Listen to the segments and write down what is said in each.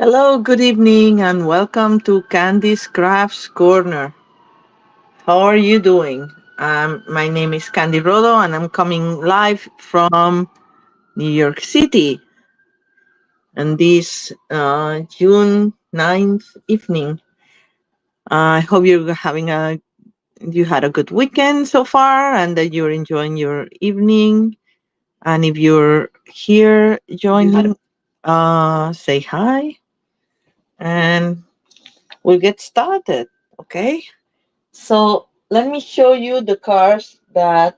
Hello, good evening, and welcome to Candy's Crafts Corner. How are you doing? My name is Candy Rodo, and I'm coming live from New York City on this June 9th evening. I hope you had a good weekend so far, and that you're enjoying your evening. And if you're here joining, say hi, and we'll get started. Okay. So let me show you the cards that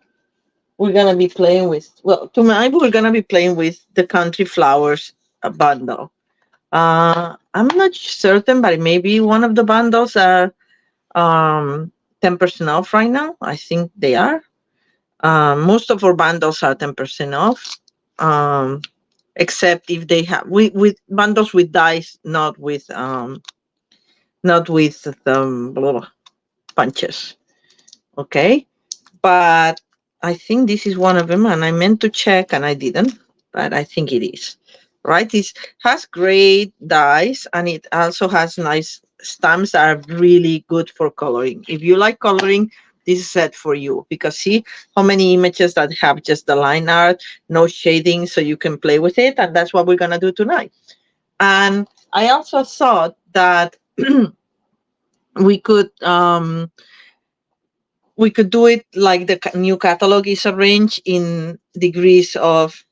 we're gonna be playing with. Well, tonight we're gonna be playing with the Country Flowers bundle. I'm not certain, but maybe one of the bundles are 10% off right now. I think they are. Most of our bundles are 10% off, um, except if they have with bundles with dice, not with punches. Okay. But I think this is one of them, and I meant to check and I didn't, but I think it is. Right? It has great dies, and it also has nice stamps that are really good for coloring. If you like coloring, this is set for you, because see how many images that have just the line art, no shading, so you can play with it, and that's what we're gonna do tonight. And I also thought that we could do it like the new catalog is arranged in degrees of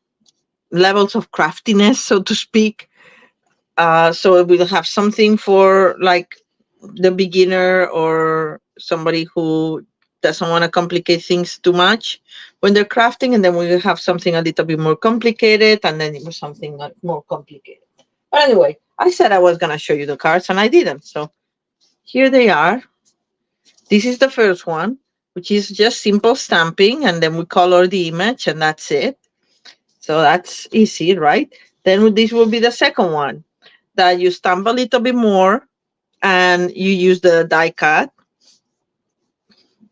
levels of craftiness, so to speak. So we'll have something for like the beginner or somebody who doesn't want to complicate things too much when they're crafting, and then we'll have something a little bit more complicated, and then it was something more complicated. But anyway, I said I was going to show you the cards, and I didn't. So here they are. This is the first one, which is just simple stamping, and then we color the image, and that's it. So that's easy, right? Then this will be the second one, that you stamp a little bit more, and you use the die cut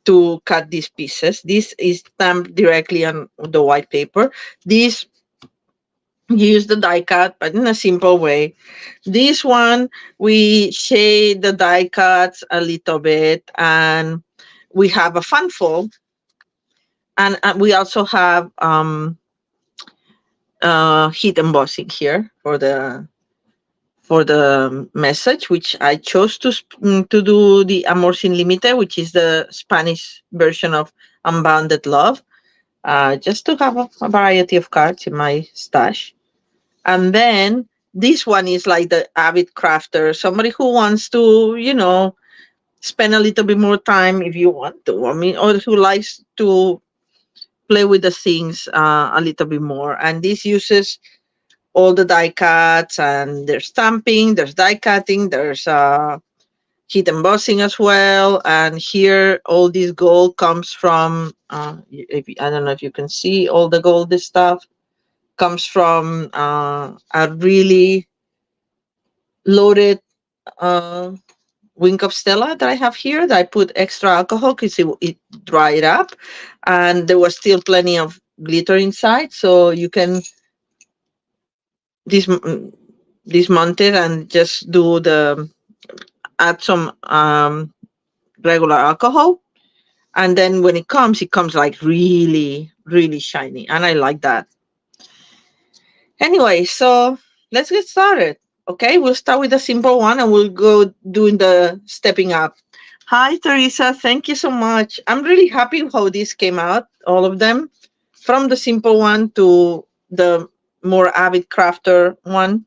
to cut these pieces. This is stamped directly on the white paper. This, you use the die cut, but in a simple way. This one, we shade the die cuts a little bit, and we have a fan fold, and we also have heat embossing here for the message, which I chose to do the Amor Sin Límite, which is the Spanish version of Unbounded Love, just to have a variety of cards in my stash. And then this one is like the avid crafter, somebody who wants to, spend a little bit more time if you want to. I mean, or who likes to play with the things a little bit more. And this uses all the die cuts, and there's stamping, there's die cutting, there's heat embossing as well. And here, all this gold comes from, I don't know if you can see all the gold, this stuff comes from a really loaded uh, wing of Stella that I have here, that I put extra alcohol because it dried up, and there was still plenty of glitter inside, so you can dis- dismount it and just add some regular alcohol, and then when it comes like really, really shiny, and I like that. Anyway, so let's get started. Okay, we'll start with a simple one, and we'll go doing the stepping up. Hi, Teresa. Thank you so much. I'm really happy how this came out, all of them, from the simple one to the more avid crafter one.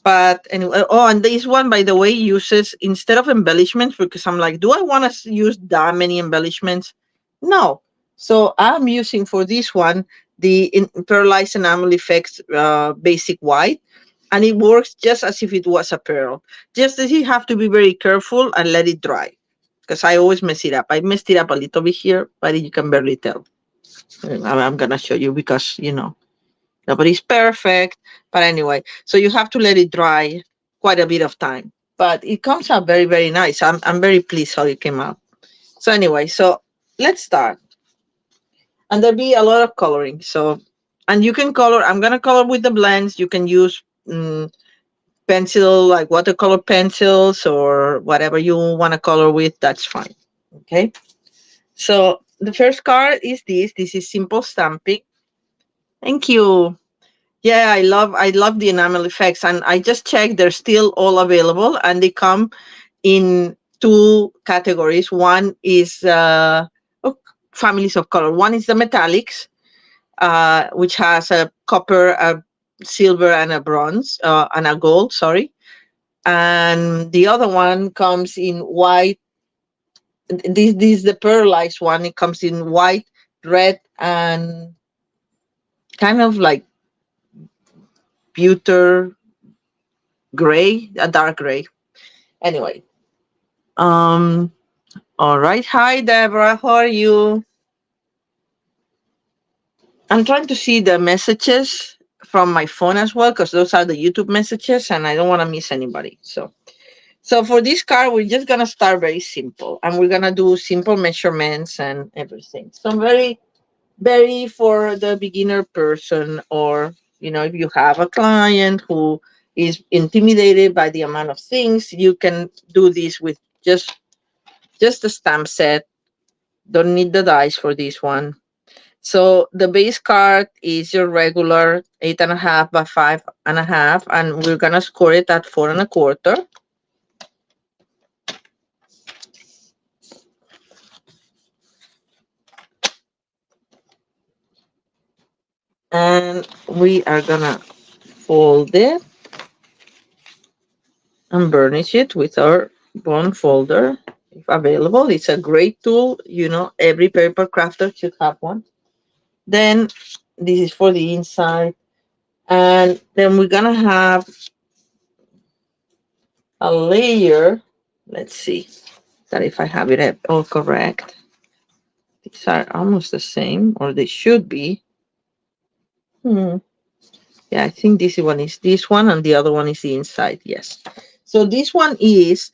But anyway, oh, and this one, by the way, uses, instead of embellishments, because I'm like, do I want to use that many embellishments? No. So I'm using for this one the pearlized enamel effects basic white, and it works just as if it was a pearl. Just that you have to be very careful and let it dry, because I always mess it up. I messed it up a little bit here, but you can barely tell. I'm gonna show you because nobody's perfect. But anyway, so you have to let it dry quite a bit of time. But it comes out very, very nice. I'm very pleased how it came out. So anyway, so let's start. And there'll be a lot of coloring. So, and you can color, I'm going to color with the blends. You can use pencil, like watercolor pencils or whatever you want to color with, that's fine. Okay. So the first card is this. This is simple stamping. Thank you. Yeah, I love the enamel effects, and I just checked, they're still all available, and they come in two categories. One is oh, families of color. One is the metallics, which has a copper, a silver, and a bronze, and a gold. Sorry, and the other one comes in white. This is the pearlized one. It comes in white, red, and kind of like pewter gray, a dark gray. Anyway, um, all right. Hi, Deborah. How are you? I'm trying to see the messages from my phone as well, because those are the YouTube messages, and I don't want to miss anybody. So for this card, we're just gonna start very simple, and we're gonna do simple measurements and everything. So very for the beginner person, or if you have a client who is intimidated by the amount of things, you can do this with just the stamp set. Don't need the dice for this one. So the base card is your regular 8.5 by 5.5, and we're gonna score it at 4.25. And we are gonna fold it and burnish it with our bond folder if available. It's a great tool. Every paper crafter should have one. Then this is for the inside. And then we're gonna have a layer. Let's see that if I have it all correct. These are almost the same, or they should be. Hmm. Yeah, I think this one is this one, and the other one is the inside. Yes. So this one is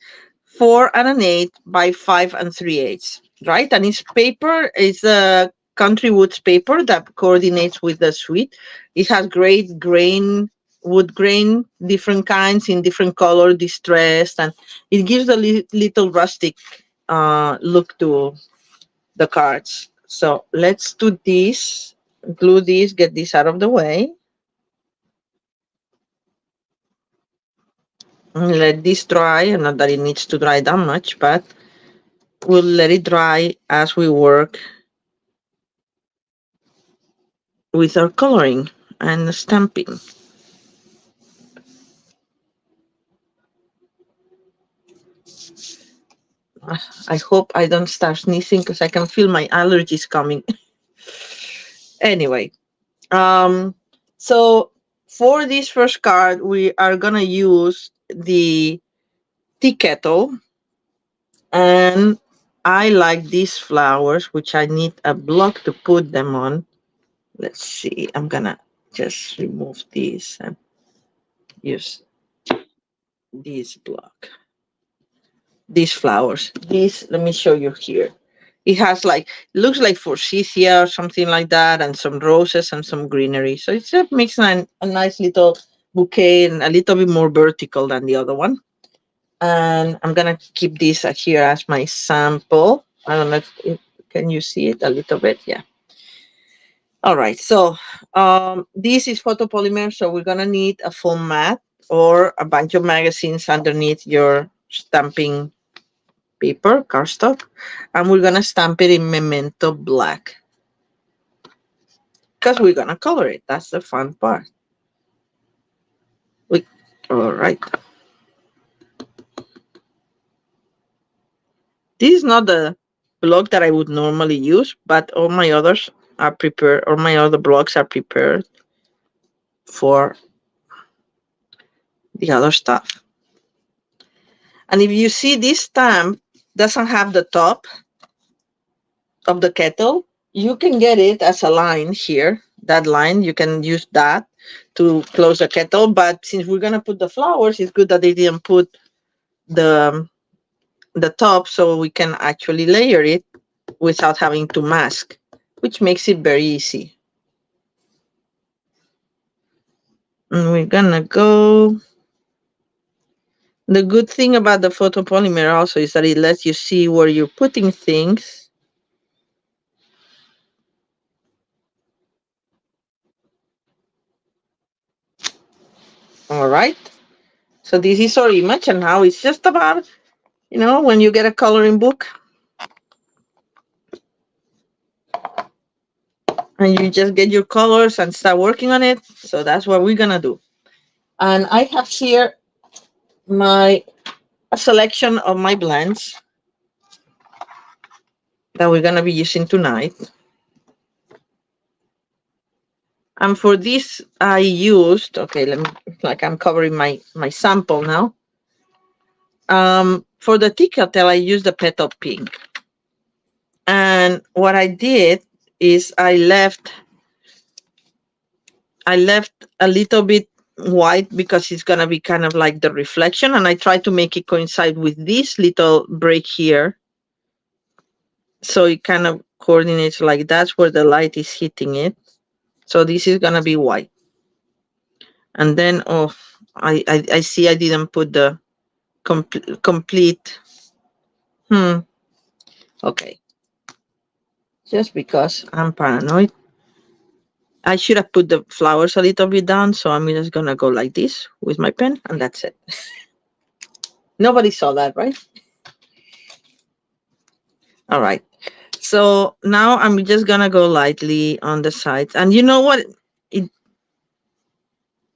4.125 by 5 3/8, right? And it's paper. It's a country woods paper that coordinates with the suite. It has great grain, wood grain, different kinds in different color, distressed, and it gives a little rustic look to the cards. So let's do this. Glue this. Get this out of the way. Let this dry. Not that it needs to dry that much, but we'll let it dry as we work with our coloring and stamping. I hope I don't start sneezing, because I can feel my allergies coming. Anyway, so for this first card, we are gonna use the tea kettle, and I like these flowers, which I need a block to put them on. Let's see, I'm gonna just remove this and use this block. These flowers. These, let me show you here. It has looks like forsythia or something like that, and some roses and some greenery. So it makes a nice little bouquet, and a little bit more vertical than the other one. And I'm gonna keep this here as my sample. I don't know if can you see it a little bit? Yeah. All right. So this is photopolymer. So we're gonna need a foam mat or a bunch of magazines underneath your stamping paper, cardstock, and we're gonna stamp it in Memento Black, because we're gonna color it. That's the fun part. All right. This is not the block that I would normally use, but all my others are prepared, or my other blocks are prepared for the other stuff. And if you see, this stamp doesn't have the top of the kettle, you can get it as a line here. That line, you can use that to close the kettle. But since we're gonna put the flowers, it's good that they didn't put the top, so we can actually layer it without having to mask, which makes it very easy. And we're gonna go The good thing about the photopolymer also is that it lets you see where you're putting things. All right. So this is our image, and now it's just about, when you get a coloring book and you just get your colors and start working on it. So that's what we're gonna do. And I have here my a selection of my blends that we're gonna be using tonight. And for this, I used, okay, let me, like I'm covering my sample now. For the tea kettle, I used the petal pink. And what I did is I left a little bit white because it's gonna be kind of like the reflection, and I tried to make it coincide with this little break here. So it kind of coordinates like that's where the light is hitting it. So this is gonna be white. And then, oh, I see I didn't put the complete. Okay. Just because I'm paranoid. I should have put the flowers a little bit down, so I'm just gonna go like this with my pen, and that's it. Nobody saw that, right? All right. So now I'm just gonna go lightly on the sides. And you know what? It,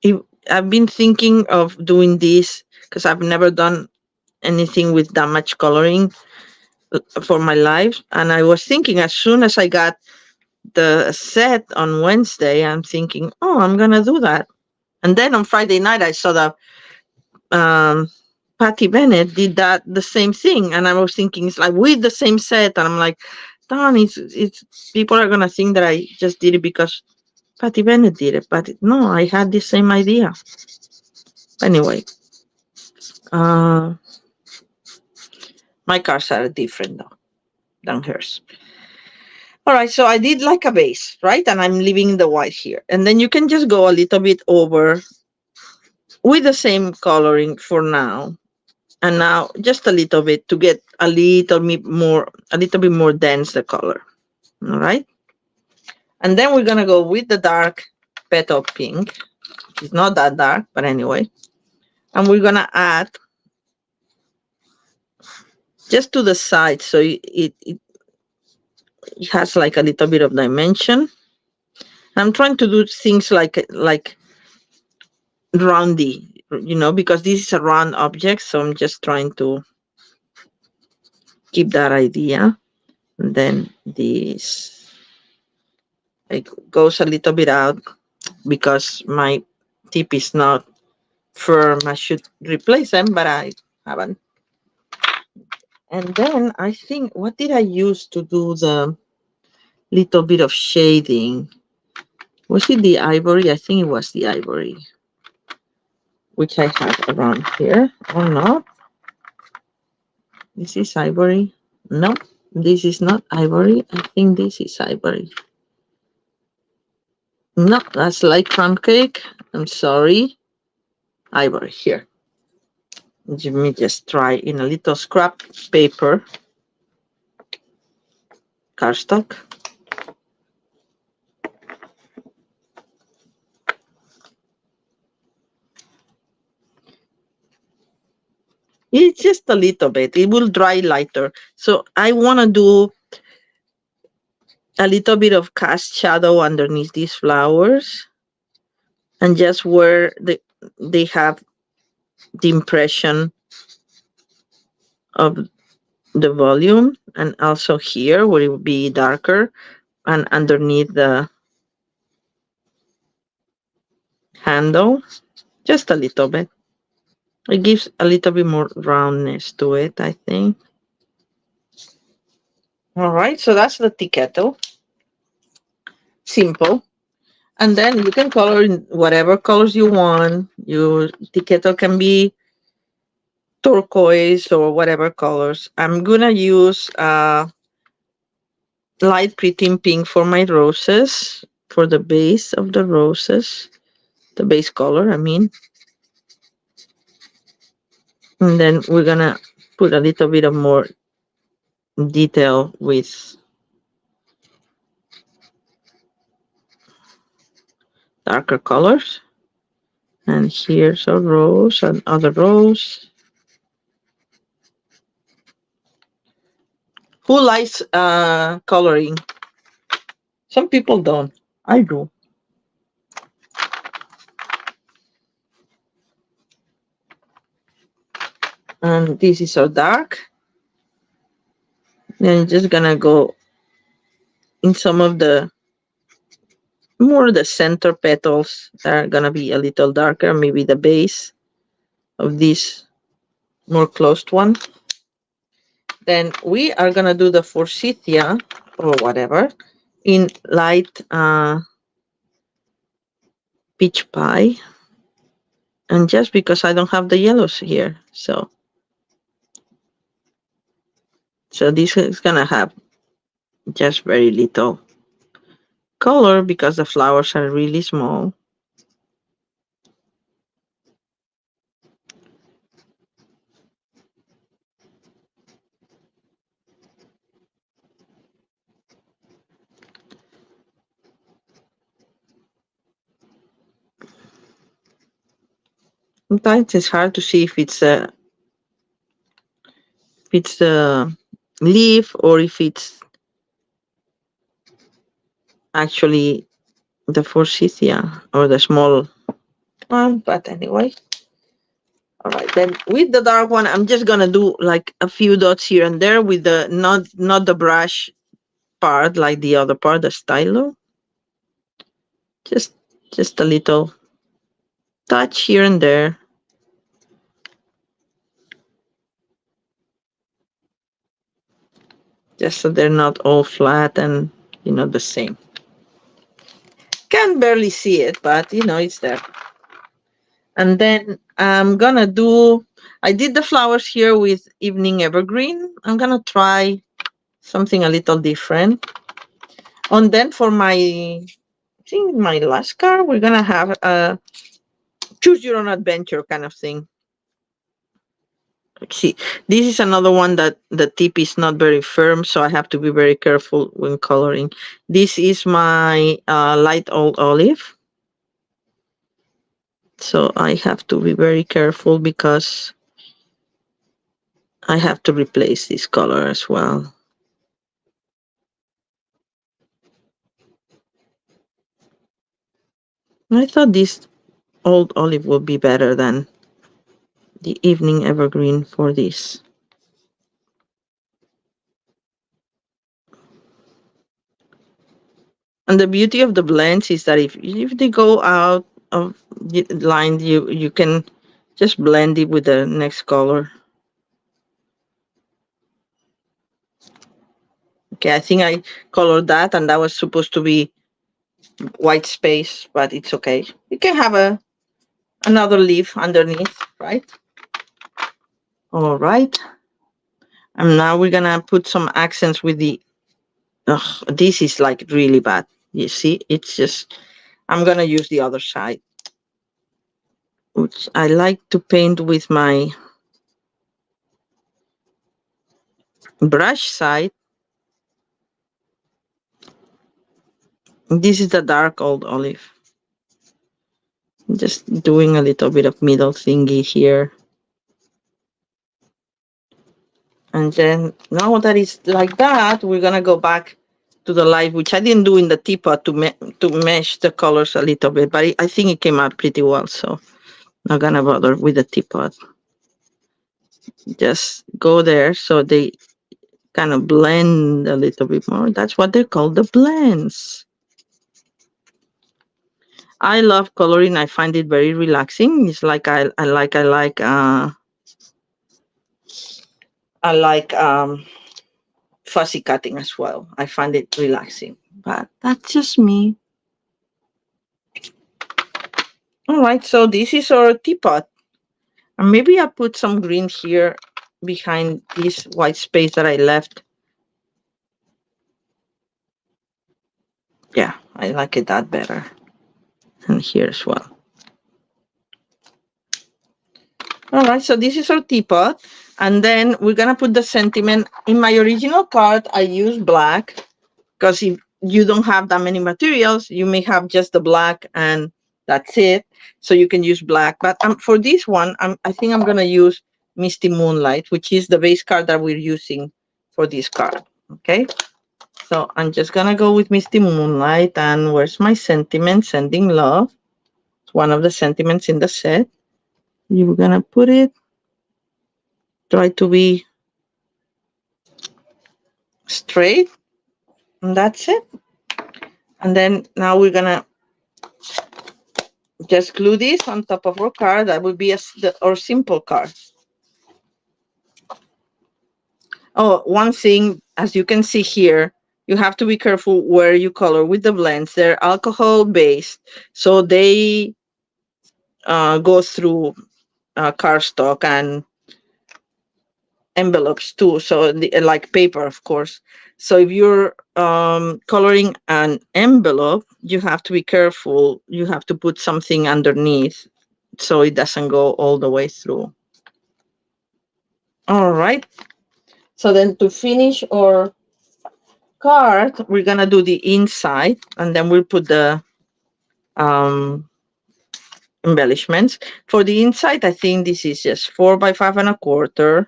it I've been thinking of doing this because I've never done anything with that much coloring for my life. And I was thinking as soon as I got the set on Wednesday, I'm thinking, oh, I'm gonna do that. And then on Friday night, I saw that Patty Bennett did that the same thing, and I was thinking it's like with the same set, and I'm like, darn, it's people are gonna think that I just did it because Patty Bennett did it, but no, I had the same idea. Anyway, uh, my cars are different though than hers. All right, so I did like a base, right? And I'm leaving the white here. And then you can just go a little bit over with the same coloring for now. And now just a little bit to get a little bit more dense the color. All right. And then we're gonna go with the dark petal pink. It's not that dark, but anyway. And we're gonna add just to the side so it has like a little bit of dimension. I'm trying to do things like roundy, because this is a round object, so I'm just trying to keep that idea. And then this it goes a little bit out because my tip is not firm. I should replace them, but I haven't. And then I think, what did I use to do the little bit of shading? Was it the ivory? I think it was the ivory, which I have around here, or not. This is ivory. No, this is not ivory. I think this is ivory. No, that's like crumb cake. I'm sorry. Ivory here. Let me just try in a little scrap paper cardstock. It's just a little bit. It will dry lighter. So I want to do a little bit of cast shadow underneath these flowers, and just where they have the impression of the volume, and also here where it will be darker, and underneath the handle, just a little bit. It gives a little bit more roundness to it, I think. All right, so that's the tea kettle. Simple. And then you can color in whatever colors you want. Your tea kettle can be turquoise or whatever colors. I'm gonna use light pretty pink for my roses, for the base of the, roses, the base color, I mean. And then we're gonna put a little bit of more detail with darker colors. And here's a rose and other rose. Who likes coloring? Some people don't. I do. And this is so dark. Then just gonna go in some of the more the center petals that are gonna be a little darker, maybe the base of this more closed one. Then we are gonna do the forsythia or whatever in light peach pie. And just because I don't have the yellows here, so this is gonna have just very little color because the flowers are really small. Sometimes it's hard to see if it's a leaf or if it's actually the forsythia or the small one. But anyway, all right. Then with the dark one, I'm just gonna do like a few dots here and there with the not the brush part like the other part, the stylo. Just just a little touch here and there. Just so they're not all flat and the same. Can barely see it, but it's there. And then I'm gonna do, I did the flowers here with evening evergreen. I'm gonna try something a little different. And then for I think my last card, we're gonna have a choose your own adventure kind of thing. See, this is another one that the tip is not very firm, so I have to be very careful when coloring. This is my light old olive. So I have to be very careful because I have to replace this color as well. I thought this old olive would be better than the evening evergreen for this. And the beauty of the blends is that if they go out of the line, you can just blend it with the next color. Okay, I think I colored that, and that was supposed to be white space, but it's okay. You can have another leaf underneath, right? All right. And now we're gonna put some accents with the. Ugh, this is like really bad. You see, it's just. I'm gonna use the other side, which I like to paint with my brush side. This is the dark old olive. Just doing a little bit of middle thingy here. And then now that it's like that, we're gonna go back to the light, which I didn't do in the teapot to mesh the colors a little bit, but I think it came out pretty well, so not gonna bother with the teapot. Just go there so they kind of blend a little bit more. That's what they call the blends. I love coloring. I find it very relaxing. It's like I like fussy cutting as well. I find it relaxing, but that's just me. All right, so this is our teapot. And maybe I put some green here behind this white space that I left. Yeah, I like it that better. And here as well. All right, so this is our teapot. And then we're going to put the sentiment. In my original card, I use black because if you don't have that many materials, you may have just the black and that's it. So you can use black. But for this one, I think I'm going to use Misty Moonlight, which is the base card that we're using for this card. Okay. So I'm just going to go with Misty Moonlight. And where's my sentiment? Sending love. It's one of the sentiments in the set. You're going to put it. Try to be straight. And that's it. And then now we're going to just glue this on top of our card. That would be our simple card. Oh, one thing, as you can see here, you have to be careful where you color with the blends. They're alcohol based, so they go through cardstock and envelopes too. So like paper, of course. So if you're coloring an envelope, you have to be careful. You have to put something underneath so it doesn't go all the way through. All right. So then to finish our card, we're gonna do the inside, and then we'll put the embellishments. For the inside, I think this is just 4 by 5.25,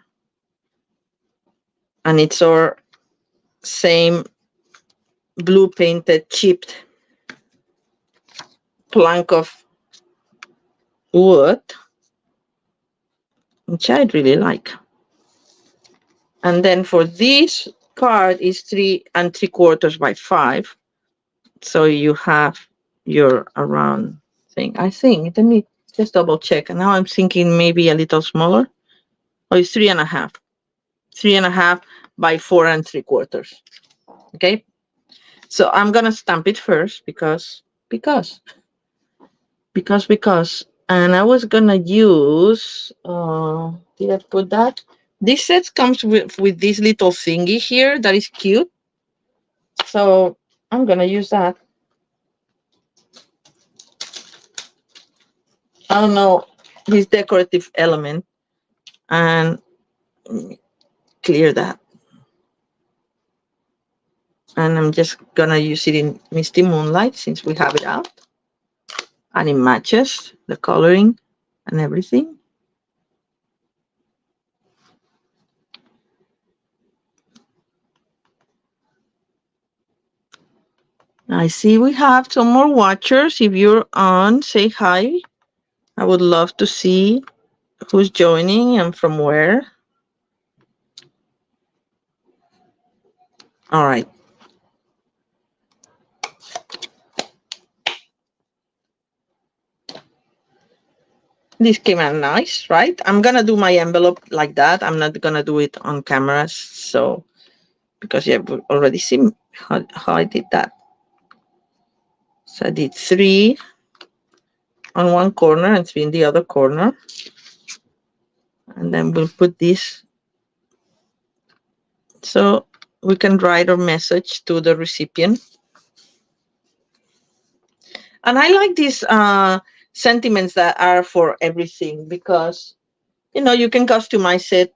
and it's our same blue painted chipped plank of wood, which I really like. And then for this card is 3 3/4 by 5. So you have your around thing. I think, let me just double check. And now I'm thinking maybe a little smaller. Oh, it's 3.5. 3.5 by 4 3/4. Okay. So I'm gonna stamp it first because. And I was gonna use did I put that? This set comes with this little thingy here that is cute. So I'm gonna use that. I don't know, this decorative element, and clear that. And I'm just gonna use it in Misty Moonlight since we have it out. And it matches the coloring and everything. I see we have some more watchers. If you're on, say hi. I would love to see who's joining and from where. All right. This came out nice, right? I'm gonna do my envelope like that. I'm not gonna do it on camera, so because you've already seen how I did that. So I did 3 on one corner and 3 in the other corner. And then we'll put this so we can write our message to the recipient. And I like these sentiments that are for everything because, you can customize it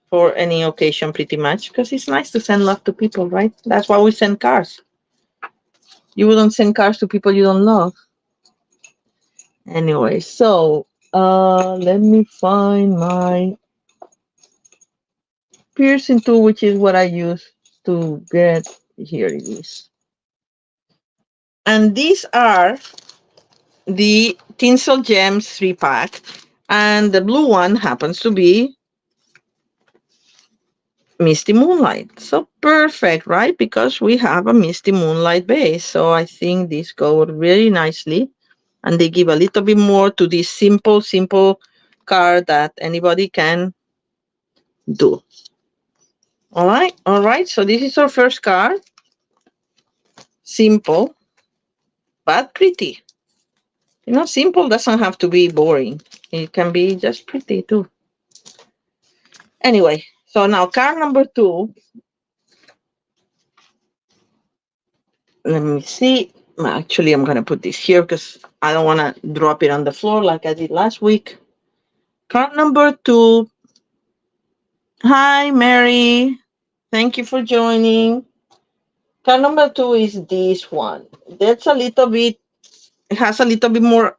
for any occasion pretty much because it's nice to send love to people, right? That's why we send cards. You wouldn't send cards to people you don't love. Anyway, so let me find my piercing tool, which is what I use to get, here it is. And these are the Tinsel Gems 3-pack, and the blue one happens to be Misty Moonlight. So perfect, right? Because we have a Misty Moonlight base. So I think these go really nicely, and they give a little bit more to this simple card that anybody can do. All right. So this is our first card. Simple, but pretty. Simple doesn't have to be boring. It can be just pretty too. Anyway, so now card number 2. Let me see. Actually, I'm going to put this here because I don't want to drop it on the floor like I did last week. Card number 2. Hi, Mary. Thank you for joining. Card number 2 is this one. That's a little bit, it has a little bit more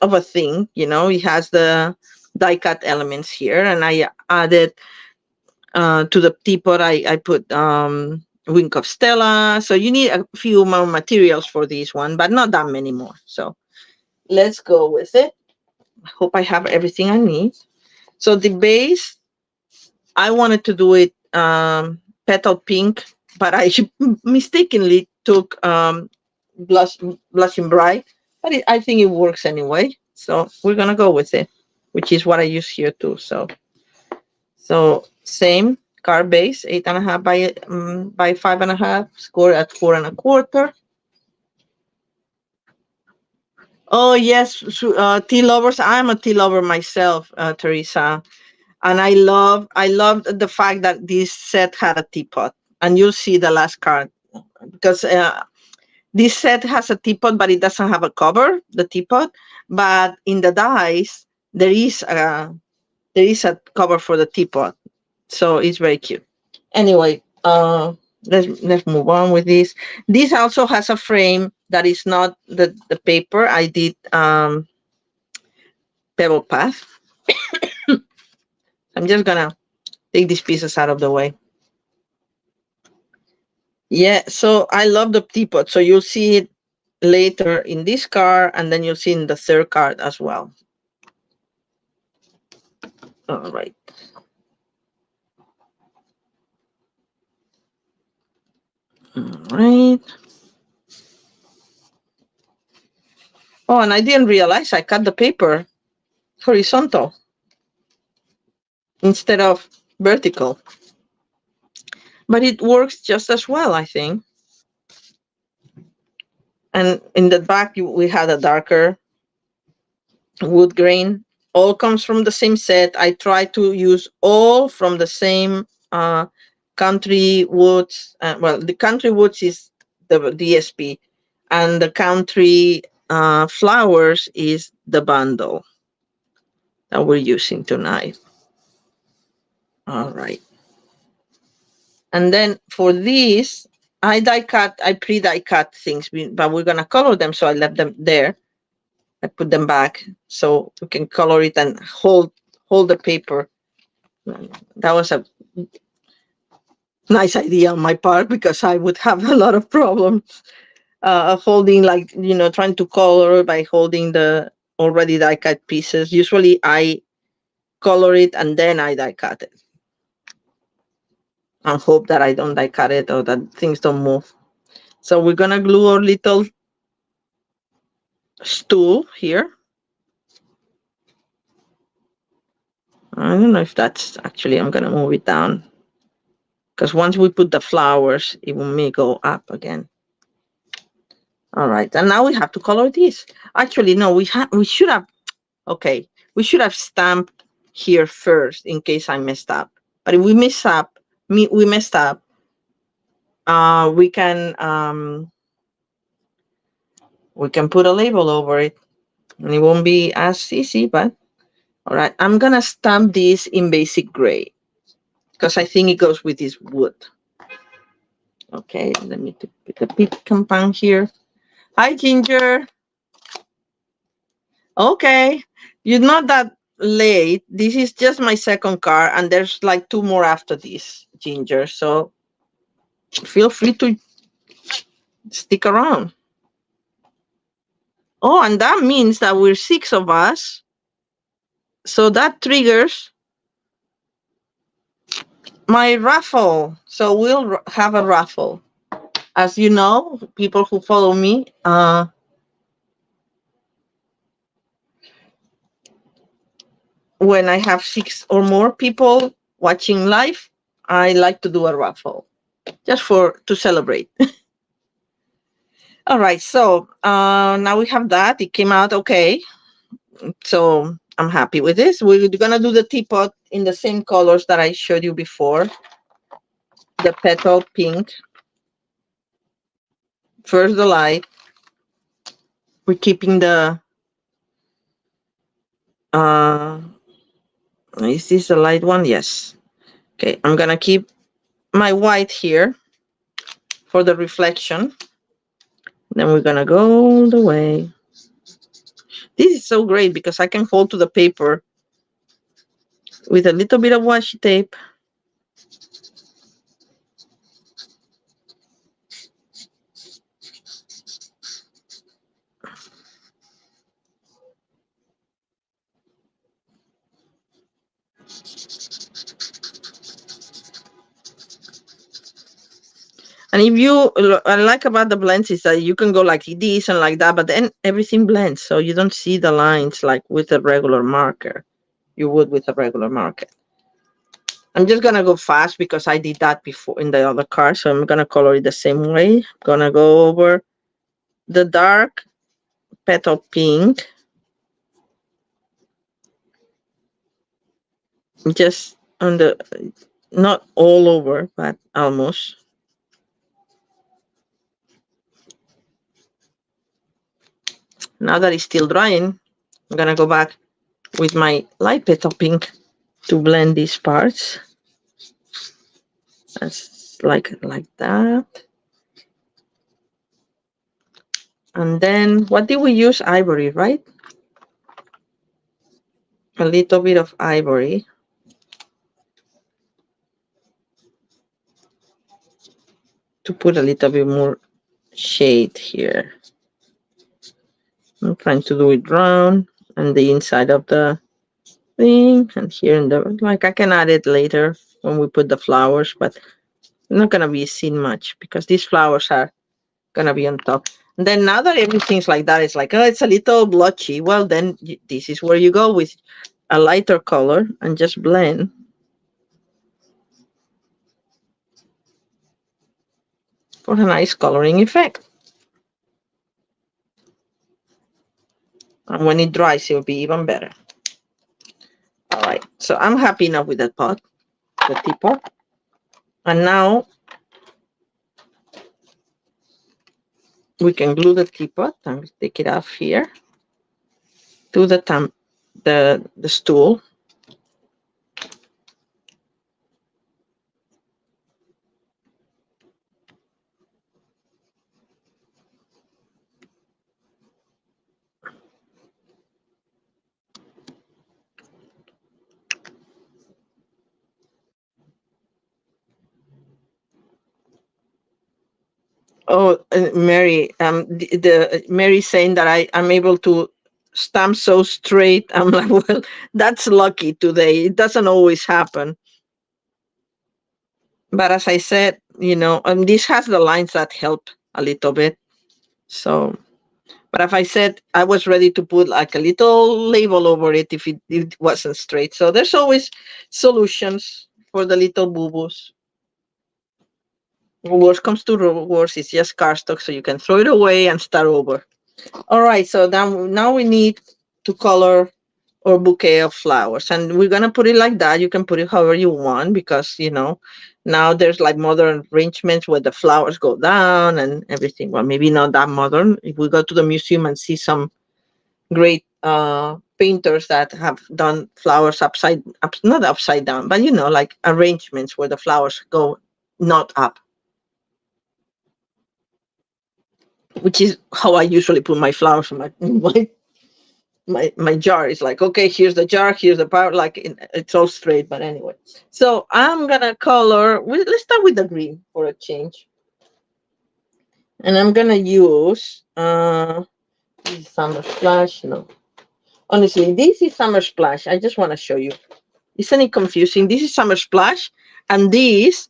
of a thing, it has the die cut elements here, and I added to the teapot, I put wink of Stella. So you need a few more materials for this one, but not that many more. So let's go with it. I hope I have everything I need. So the base, I wanted to do it petal pink, but I mistakenly took blushing bright, but I think it works anyway. So we're gonna go with it, which is what I use here too. So same card base, 8.5 by 5.5, score at 4.25. Oh yes, tea lovers. I'm a tea lover myself, Teresa, and I love the fact that this set had a teapot, and you'll see the last card because this set has a teapot, but it doesn't have a cover. The teapot, but in the dice there is a cover for the teapot, so it's very cute. Anyway, let's move on with this. This also has a frame that is not the paper. I did pebble path. I'm just gonna take these pieces out of the way. Yeah, so I love the teapot. So you'll see it later in this card, and then you'll see in the third card as well. All right. All right. Oh, and I didn't realize I cut the paper horizontal instead of vertical. But it works just as well, I think. And in the back, we had a darker wood grain. All comes from the same set. I try to use all from the same country woods. Well, the country woods is the DSP, and the country flowers is the bundle that we're using tonight. All right. And then for these, I pre-die cut things, but we're gonna color them, so I left them there. I put them back so we can color it and hold the paper. That was a nice idea on my part because I would have a lot of problems holding, trying to color by holding the already die cut pieces. Usually I color it and then I die cut it and hope that I don't die cut it or that things don't move. So we're gonna glue our little stool here. I don't know if that's actually, I'm gonna move it down because once we put the flowers, it may go up again. All right, and now we have to color this. Actually, no, we should have, okay, we should have stamped here first in case I messed up. But if we messed up, we can put a label over it, and it won't be as easy. But all right, I'm gonna stamp this in basic gray because I think it goes with this wood. Okay, let me put the big compound here. Hi, Ginger. Okay, you're not that late. This is just my second card, and there's like 2 more after this, Ginger. So feel free to stick around. Oh, and that means that we're 6 of us. So that triggers my raffle. So we'll have a raffle. As you know, people who follow me, when I have 6 or more people watching live, I like to do a raffle just to celebrate. All right, so now we have that. It came out okay. So I'm happy with this. We're gonna do the teapot in the same colors that I showed you before. The petal pink. First the light. We're keeping the Is this the light one? Yes. Okay, I'm gonna keep my white here for the reflection. Then we're gonna go all the way. This is so great because I can hold to the paper with a little bit of washi tape. And if you, I like about the blends is that you can go like this and like that, but then everything blends. So you don't see the lines like with a regular marker. You would with a regular marker. I'm just gonna go fast because I did that before in the other card. So I'm gonna color it the same way. I'm gonna go over the dark petal pink. Just on the, not all over, but almost. Now that it's still drying, I'm gonna go back with my light petal pink to blend these parts. That's like that. And then what did we use? Ivory, right? A little bit of ivory. To put a little bit more shade here. I'm trying to do it round and the inside of the thing and here in the, like I can add it later when we put the flowers, but I'm not gonna be seen much because these flowers are gonna be on top. And then now that everything's like that, it's like, oh, it's a little blotchy. Well, then this is where you go with a lighter color and just blend. For a nice coloring effect. And when it dries, it'll be even better. All right, so I'm happy enough with that pot, the teapot. And now we can glue the teapot and take it off here to the stool. Oh, Mary, the Mary saying that I'm able to stamp so straight. I'm like, well, that's lucky today. It doesn't always happen. But as I said, this has the lines that help a little bit. So, but if I said I was ready to put like a little label over it if it wasn't straight. So there's always solutions for the little boo-boos. Worst comes to worst, it's just cardstock, so you can throw it away and start over. All right, so now we need to color our bouquet of flowers, and we're gonna put it like that. You can put it however you want because now there's like modern arrangements where the flowers go down and everything. Well, maybe not that modern. If we go to the museum and see some great painters that have done flowers not upside down, but like arrangements where the flowers go not up, which is how I usually put my flowers in my jar. Is like, okay, here's the jar, here's the power, like it's all straight. But anyway, so I'm gonna color. Let's start with the green for a change, and I'm gonna use summer splash. No, honestly, this is summer splash. I just want to show you. Isn't it confusing? This is summer splash, and this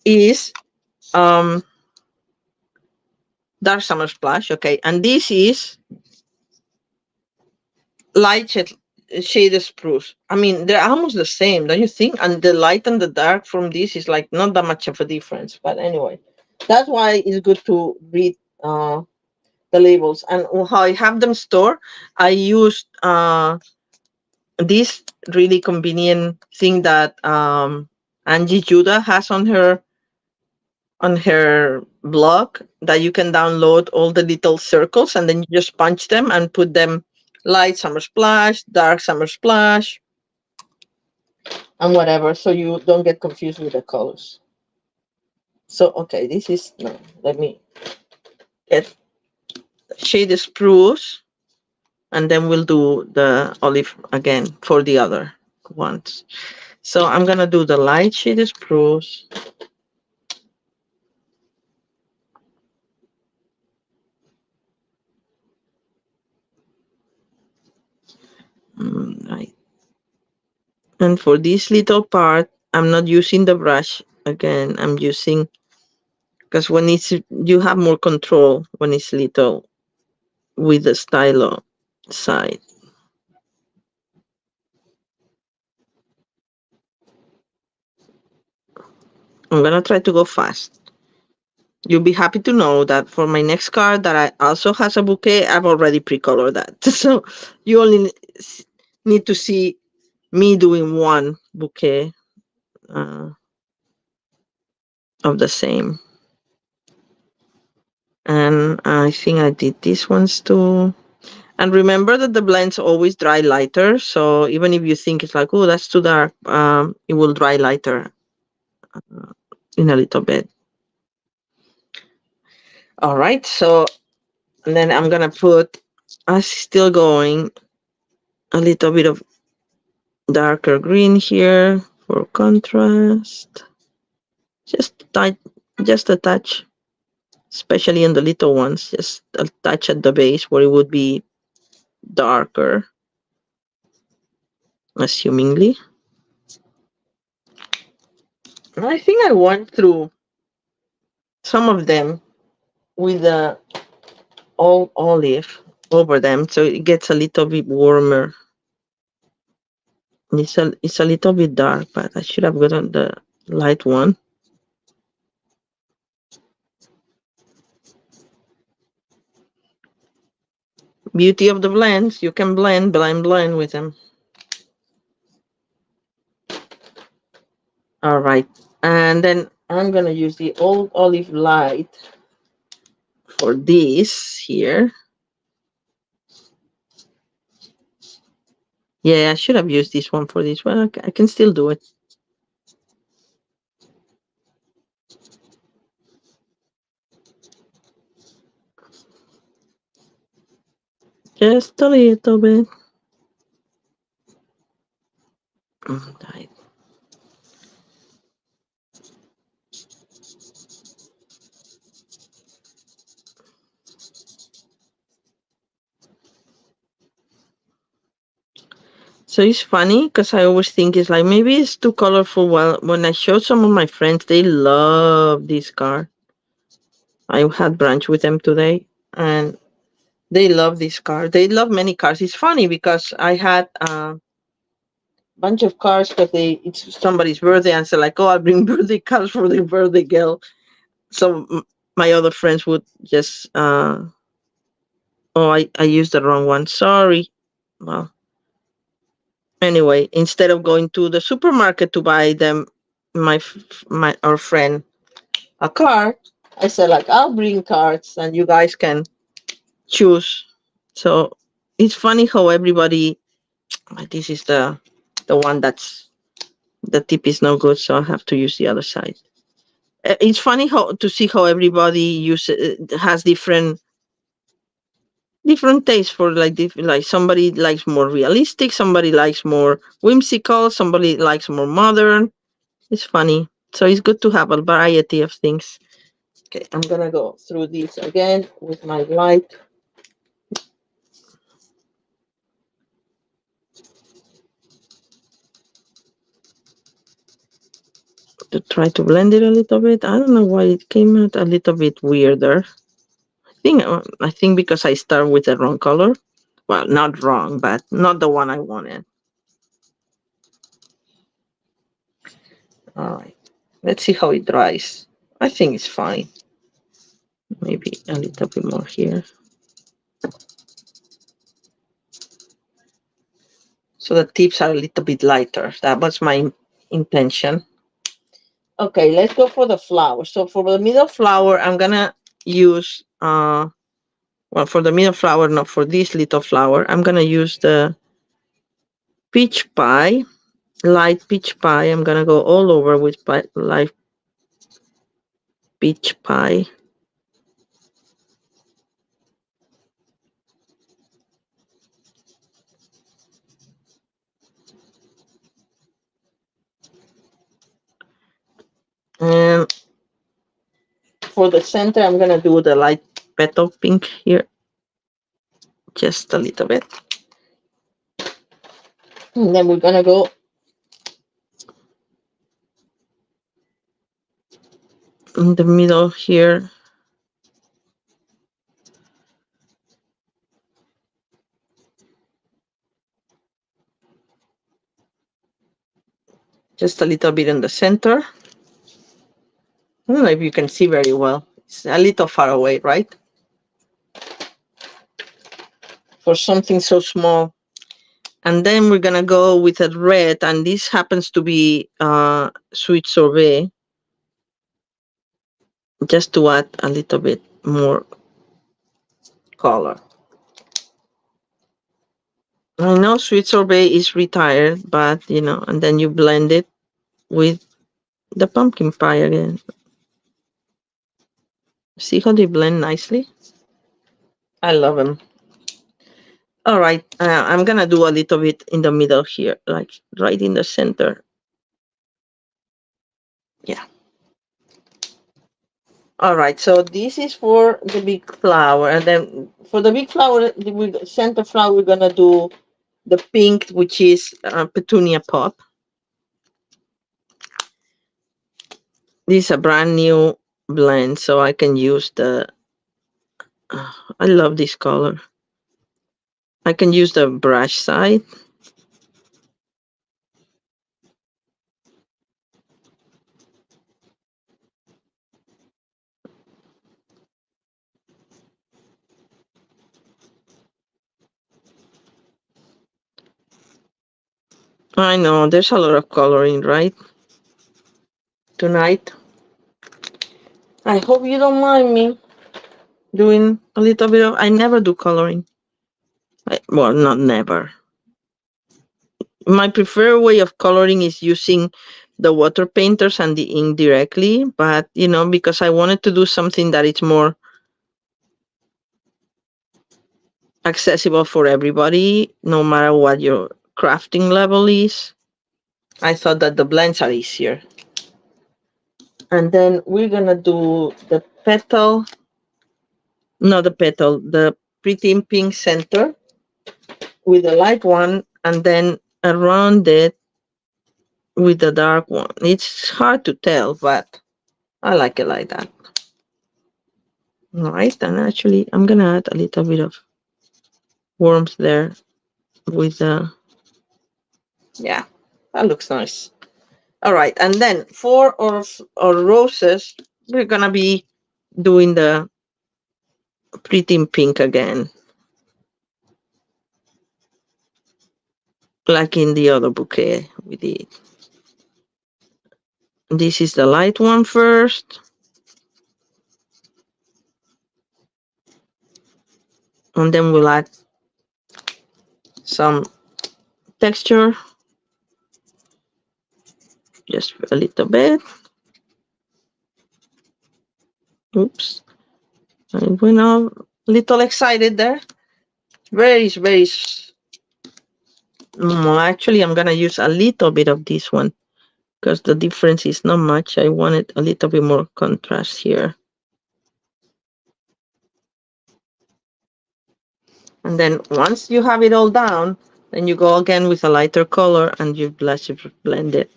is dark summer splash. Okay, and this is light shaded spruce. I mean, they're almost the same, don't you think? And the light and the dark from this is like not that much of a difference. But anyway, that's why it's good to read the labels. And how I have them stored, I used this really convenient thing that Angie Judah has on her blog, that you can download all the little circles and then you just punch them and put them light summer splash, dark summer splash. and whatever, so you don't get confused with the colors. So okay, this is no. Let me get shade spruce, and then we'll do the olive again for the other ones. So I'm gonna do the light shade spruce. Right. And for this little part, I'm not using the brush again. I'm using, because when it's, you have more control when it's little with the stylo side. I'm gonna try to go fast. You'll be happy to know that for my next card that I also has a bouquet, I've already pre-colored that. So you only need to see me doing one bouquet of the same. And I think I did these ones too. And remember that the blends always dry lighter. So even if you think it's like, oh, that's too dark, it will dry lighter in a little bit. All right. So and then I'm going to put, I'm still going, a little bit of darker green here for contrast. Just a touch, especially in the little ones. Just a touch at the base where it would be darker, assumingly. I think I went through some of them with the old olive over them, so it gets a little bit warmer. It's a little bit dark, but I should have gotten the light one. Beauty of the blends, you can blend with them. All right, and then I'm gonna use the old olive light for this here. Yeah, I should have used this one for this one. I can still do it. Just a little bit. Right. So it's funny because I always think it's like maybe it's too colorful. Well, when I show some of my friends, they love this card. I had brunch with them today, and they love this card. They love many cards. It's funny because I had a bunch of cards because it's somebody's birthday, and so like, oh, I'll bring birthday cards for the birthday girl. So my other friends would just, oh, I used the wrong one. Sorry. Well, anyway, instead of going to the supermarket to buy them, my our friend a card, I said like I'll bring cards and you guys can choose. So it's funny how everybody. This is the one that's the tip is no good, so I have to use the other side. It's funny how to see how everybody has different tastes for like somebody likes more realistic, somebody likes more whimsical, somebody likes more modern. It's funny. So it's good to have a variety of things. Okay, I'm gonna go through this again with my light. To try to blend it a little bit. I don't know why it came out a little bit weirder. I think because I start with the wrong color. Well, not wrong, but not the one I wanted. All right. Let's see how it dries. I think it's fine. Maybe a little bit more here. So the tips are a little bit lighter. That was my intention. Okay, let's go for the flower. So for the middle flower, I'm gonna use well, for the middle flower, not for this little flower, I'm gonna use the peach pie. light peach pie. I'm gonna go all over with light peach pie. And for the center, I'm gonna do the light petal pink here, just a little bit. And then we're gonna go in the middle here. Just a little bit in the center. I don't know if you can see very well. It's a little far away, right? For something so small. And then we're gonna go with a red, and this happens to be sweet sorbet, just to add a little bit more color. I know sweet sorbet is retired, but and then you blend it with the pumpkin pie again. See how they blend nicely? I love them. All right, I'm gonna do a little bit in the middle here, like right in the center. Yeah. All right, so this is for the big flower, and then for the big flower, the center flower, we're gonna do the pink, which is petunia pop. This is a brand new blend, so I can use the. I love this color. I can use the brush side. I know there's a lot of coloring, right? Tonight. I hope you don't mind me doing a little bit of. I never do coloring. Well, not never. My preferred way of coloring is using the water painters and the ink directly, but because I wanted to do something that is more accessible for everybody, no matter what your crafting level is, I thought that the blends are easier. And then we're gonna do the petal, not the petal, the pretty pink center with the light one, and then around it with the dark one. It's hard to tell, but I like it like that. All right, and actually I'm gonna add a little bit of warmth there with the, yeah, that looks nice. All right, and then for our roses, we're gonna be doing the pretty pink again, like in the other bouquet we did. This is the light one first. And then we'll add some texture, just a little bit. Oops, I went a little excited there. Very. Actually, I'm gonna use a little bit of this one because the difference is not much. I wanted a little bit more contrast here. And then once you have it all down, then you go again with a lighter color and you blend it.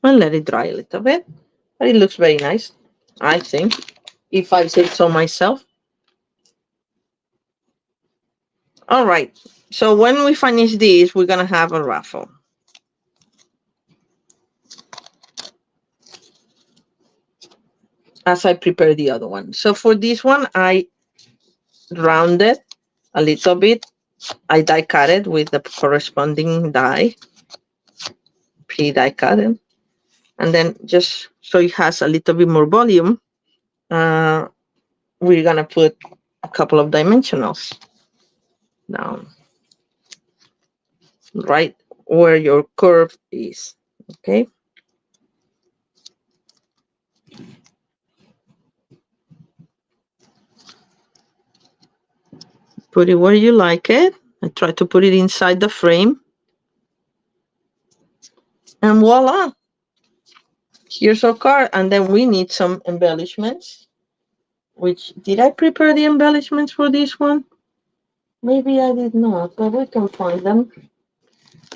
And let it dry a little bit. But it looks very nice, I think, if I say so myself. All right. So when we finish this, we're going to have a raffle. As I prepare the other one. So for this one, I rounded a little bit. I die cut it with the corresponding die. Pre-die cut it. And then just so it has a little bit more volume, we're going to put a couple of dimensionals. down, right where your curve is. Okay. Put it where you like it. I try to put it inside the frame. And voila, here's our card. And then we need some embellishments. Which, did I prepare the embellishments for this one? Maybe I did not, but we can find them.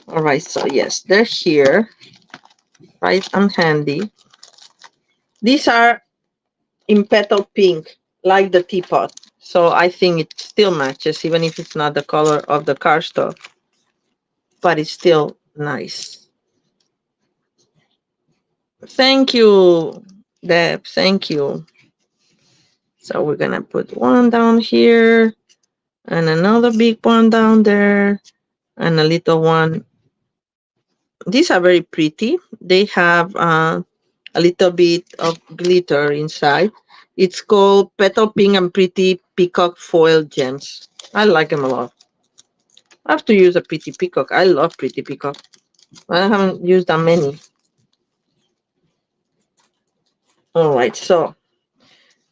All right, so yes, they're here, right and handy. These are in petal pink, like the teapot. So I think it still matches, even if it's not the color of the cardstock, but it's still nice. Thank you, Deb. Thank you. So we're gonna put one down here and another big one down there and a little one. These are very pretty. They have a little bit of glitter inside. It's called Petal Pink and Pretty Peacock Foil Gems. I like them a lot. I have to use a pretty peacock. I love pretty peacock. I haven't used that many. All right, so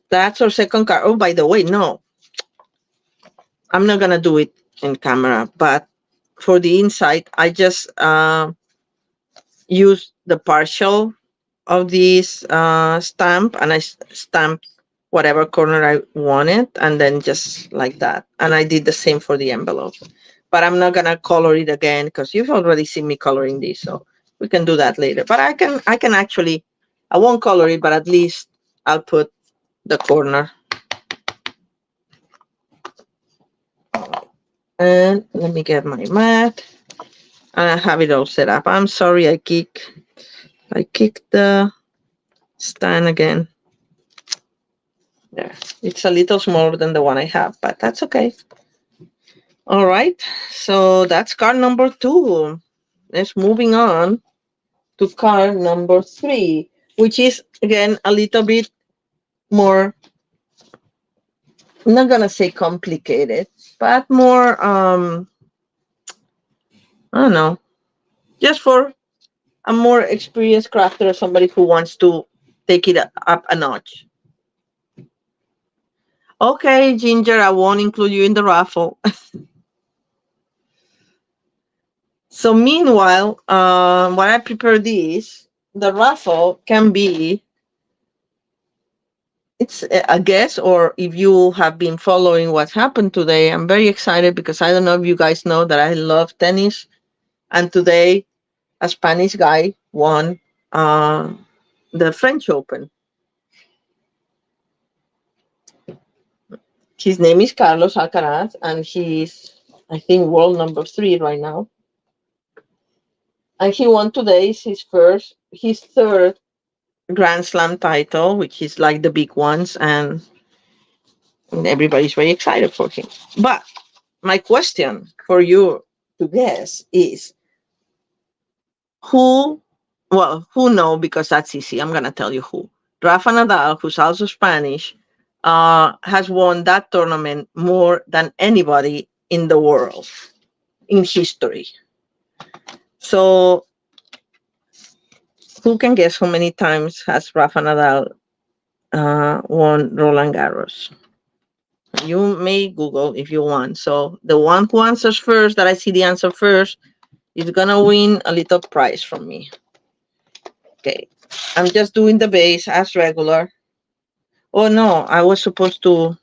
that's our second card. Oh, by the way, no, I'm not gonna do it in camera, but for the inside, I just use the partial of this stamp, and I stamped whatever corner I wanted, and then just like that. And I did the same for the envelope. But I'm not gonna color it again because you've already seen me coloring this, so we can do that later. But I can actually, I won't color it, but at least I'll put the corner. And let me get my mat. And I have it all set up. I'm sorry I kicked the stand again. There. It's a little smaller than the one I have, but that's okay. All right. So that's card number 2. Let's moving on to card number 3, which is again a little bit more, I'm not gonna say complicated, but more I don't know, just for a more experienced crafter or somebody who wants to take it up a notch. Okay, Ginger, I won't include you in the raffle. So meanwhile, while I prepare this, the raffle can be, it's a guess, or if you have been following what happened today, I'm very excited because I don't know if you guys know that I love tennis. And today, a Spanish guy won the French Open. His name is Carlos Alcaraz, and he's, I think, world number 3 right now. And he won today his third Grand Slam title, which is like the big ones, and everybody's very excited for him. But my question for you to guess is who, well, who know, because that's easy. I'm going to tell you who. Rafa Nadal, who's also Spanish, has won that tournament more than anybody in the world in history. So who can guess how many times has Rafa Nadal won Roland Garros? You may Google if you want. So the one who answers first, that I see the answer first, is gonna win a little prize from me. Okay, I'm just doing the base as regular. Oh no, I was supposed to.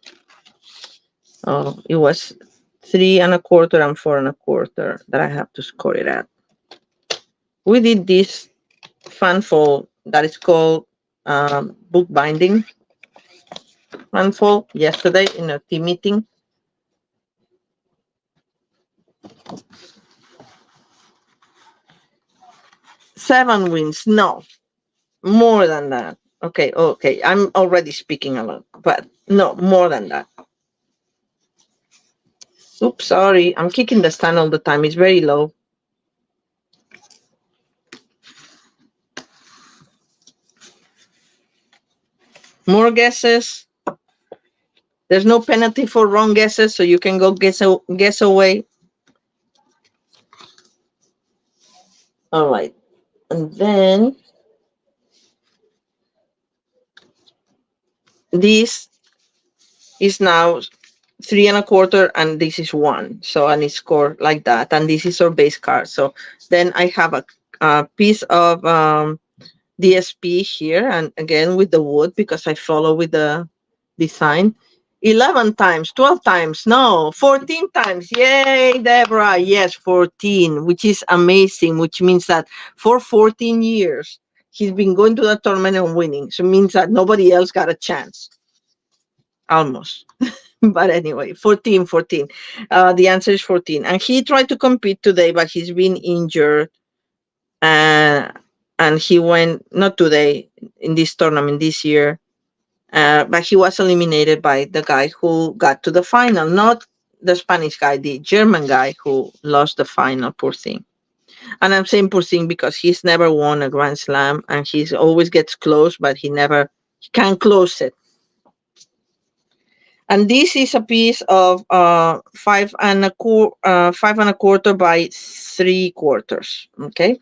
Oh, it was 3 1/4 and 4 1/4 that I have to score it at. We did this fanfold that is called book binding fanfold yesterday in a team meeting. 7 wins. No, more than that. Okay. I'm already speaking a lot, but no, more than that. Oops, sorry. I'm kicking the stand all the time. It's very low. More guesses? There's no penalty for wrong guesses, so you can go guess away. All right. And then this is now 3 1/4, and this is 1. So, and it's scored like that. And this is our base card. So then I have a piece of DSP here, and again with the wood, because I follow with the design. 11 times, 12 times, no, 14 times. Yay, Deborah. Yes, 14, which is amazing, which means that for 14 years, he's been going to the tournament and winning. So it means that nobody else got a chance. Almost. But anyway, 14, 14. The answer is 14. And he tried to compete today, but he's been injured. And he went, not today, in this tournament this year. But he was eliminated by the guy who got to the final, not the Spanish guy, the German guy who lost the final, poor thing. And I'm saying poor thing because he's never won a Grand Slam, and he's always gets close, but he can't close it. And this is a piece of 5 1/4 by 3/4. Okay.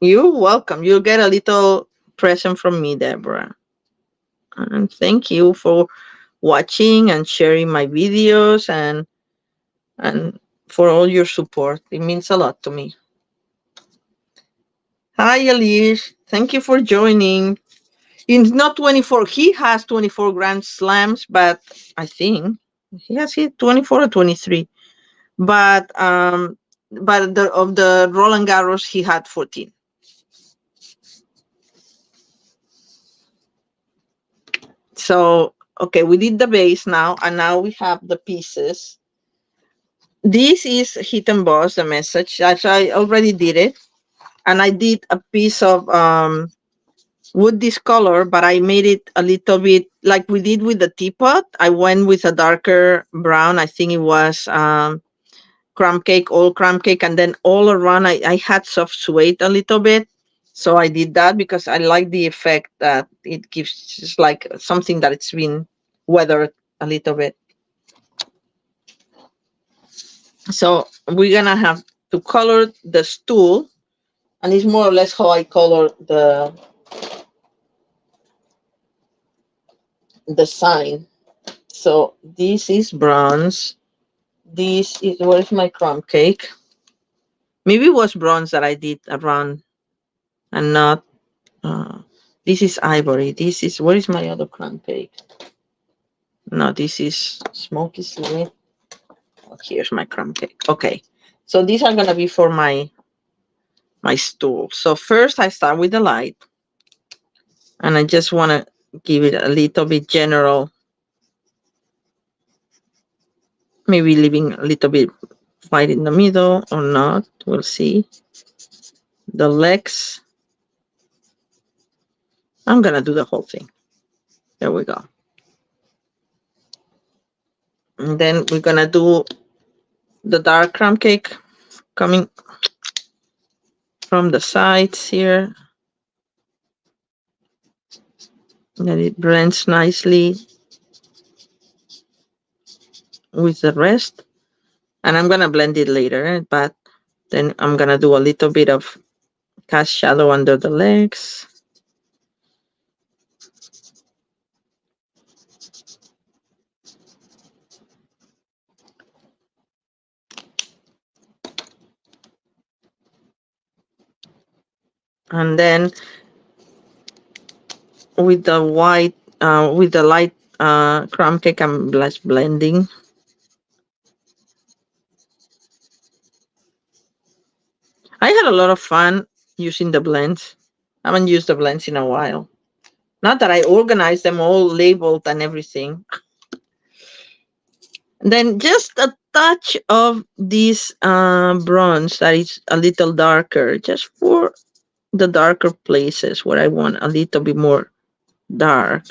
You're welcome. You'll get a little present from me, Deborah. And thank you for watching and sharing my videos, and for all your support. It means a lot to me. Hi, Alish. Thank you for joining. It's not 24. He has 24 Grand Slams, but I think he has hit 24 or 23. But of the Roland Garros, he had 14. So, okay, we did the base now, and now we have the pieces. This is hit and boss, the message. I already did it. And I did a piece of wood this color, but I made it a little bit like we did with the teapot. I went with a darker brown. I think it was crumb cake, all crumb cake. And then all around, I had soft suede a little bit. So I did that because I like the effect that it gives, just like something that it's been weathered a little bit. So we're going to have to color the stool. And it's more or less how I color the sign. So this is bronze. This is, where's my crumb cake? Maybe it was bronze that I did around, and not, this is ivory. This is, where is my other crumb cake? No, this is smoky sweet. Oh, here's my crumb cake. Okay. So these are going to be for my stool. So first I start with the light, and I just want to give it a little bit general, maybe leaving a little bit white in the middle or not. We'll see. The legs. I'm going to do the whole thing. There we go. And then we're going to do the dark crumb cake coming from the sides here. That it blends nicely with the rest. And I'm going to blend it later, but then I'm going to do a little bit of cast shadow under the legs. And then with the white, with the light crumb cake, I'm just blending. I had a lot of fun using the blends. I haven't used the blends in a while. Not that I organized them all labeled and everything. And then just a touch of this bronze that is a little darker, just for the darker places where I want a little bit more dark.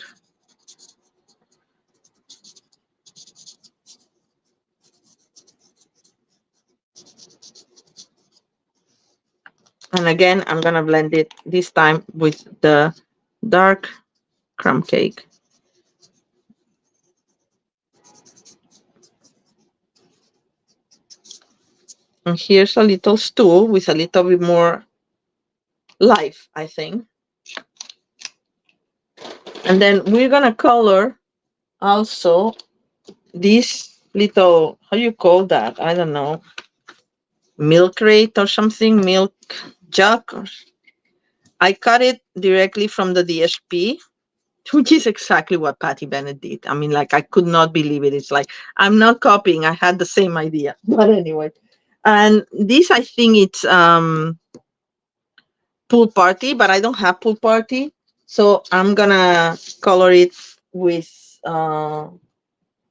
And again, I'm going to blend it this time with the dark crumb cake. And here's a little stool with a little bit more life, I think. And then we're gonna color also this little, how you call that? I don't know, milk crate or something, milk jug. I cut it directly from the DSP, which is exactly what Patty Bennett did. I mean, like, I could not believe it. It's like, I'm not copying. I had the same idea. But anyway. And this, I think it's pool party, but I don't have pool party. So I'm going to color it with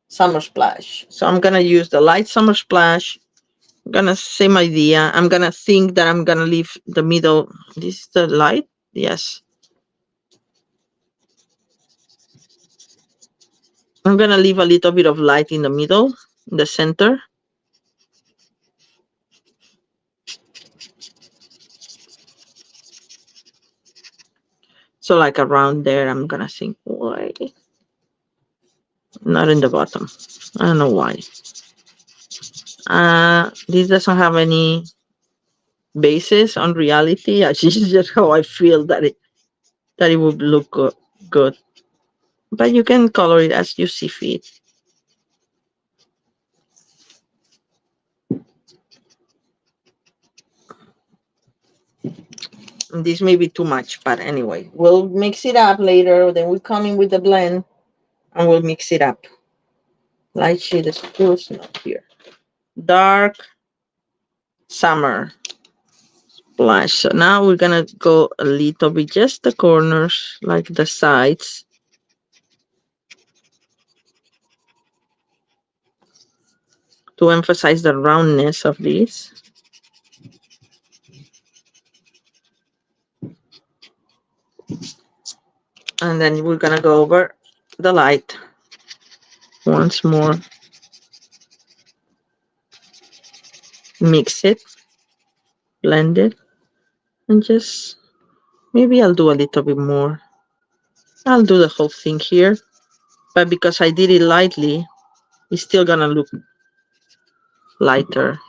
summer splash. So I'm going to use the light summer splash. I'm going to same idea. I'm going to think that I'm going to leave the middle. This is the light. Yes. I'm going to leave a little bit of light in the middle, in the center. So like around there, I'm going to think, why? Not in the bottom. I don't know why. This doesn't have any basis on reality. It's just how I feel that it would look good. But you can color it as you see fit. This may be too much, but anyway, we'll mix it up later. Then we come in with the blend and we'll mix it up. Light shade spruce, not here. Dark summer splash. So now we're gonna go a little bit, just the corners, like the sides. To emphasize the roundness of this. And then we're gonna go over the light once more. Mix it, blend it, and just maybe I'll do a little bit more. I'll do the whole thing here, but because I did it lightly, it's still gonna look lighter.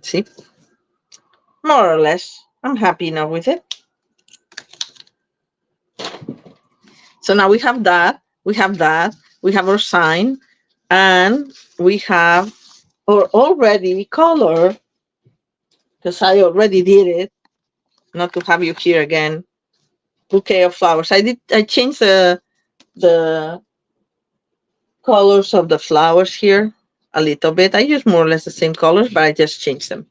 See? More or less. I'm happy now with it. So now we have that, we have that, we have our sign, and we have our already color, because I already did it, not to have you here again, bouquet of flowers. I changed the colors of the flowers here a little bit. I use more or less the same colors, but I just changed them.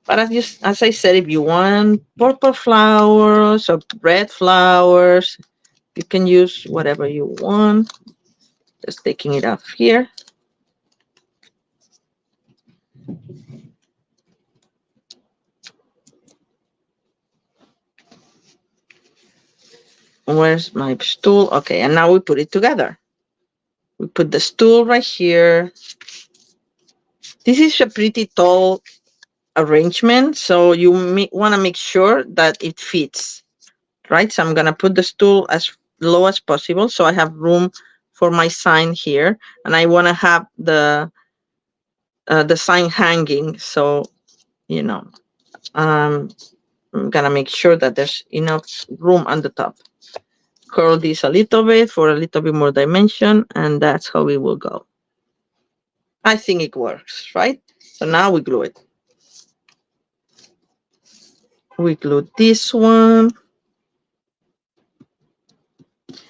But as I said, if you want purple flowers or red flowers, you can use whatever you want. Just taking it off here. Where's my stool? Okay, and now we put it together. We put the stool right here. This is a pretty tall arrangement, so you want to make sure that it fits, right? So I'm going to put the stool as low as possible so I have room for my sign here, and I want to have the sign hanging, so you know, I'm going to make sure that there's enough room on the top. Curl this a little bit for a little bit more dimension, and that's how it will go. I think it works, right? So now we glue it. We glue this one.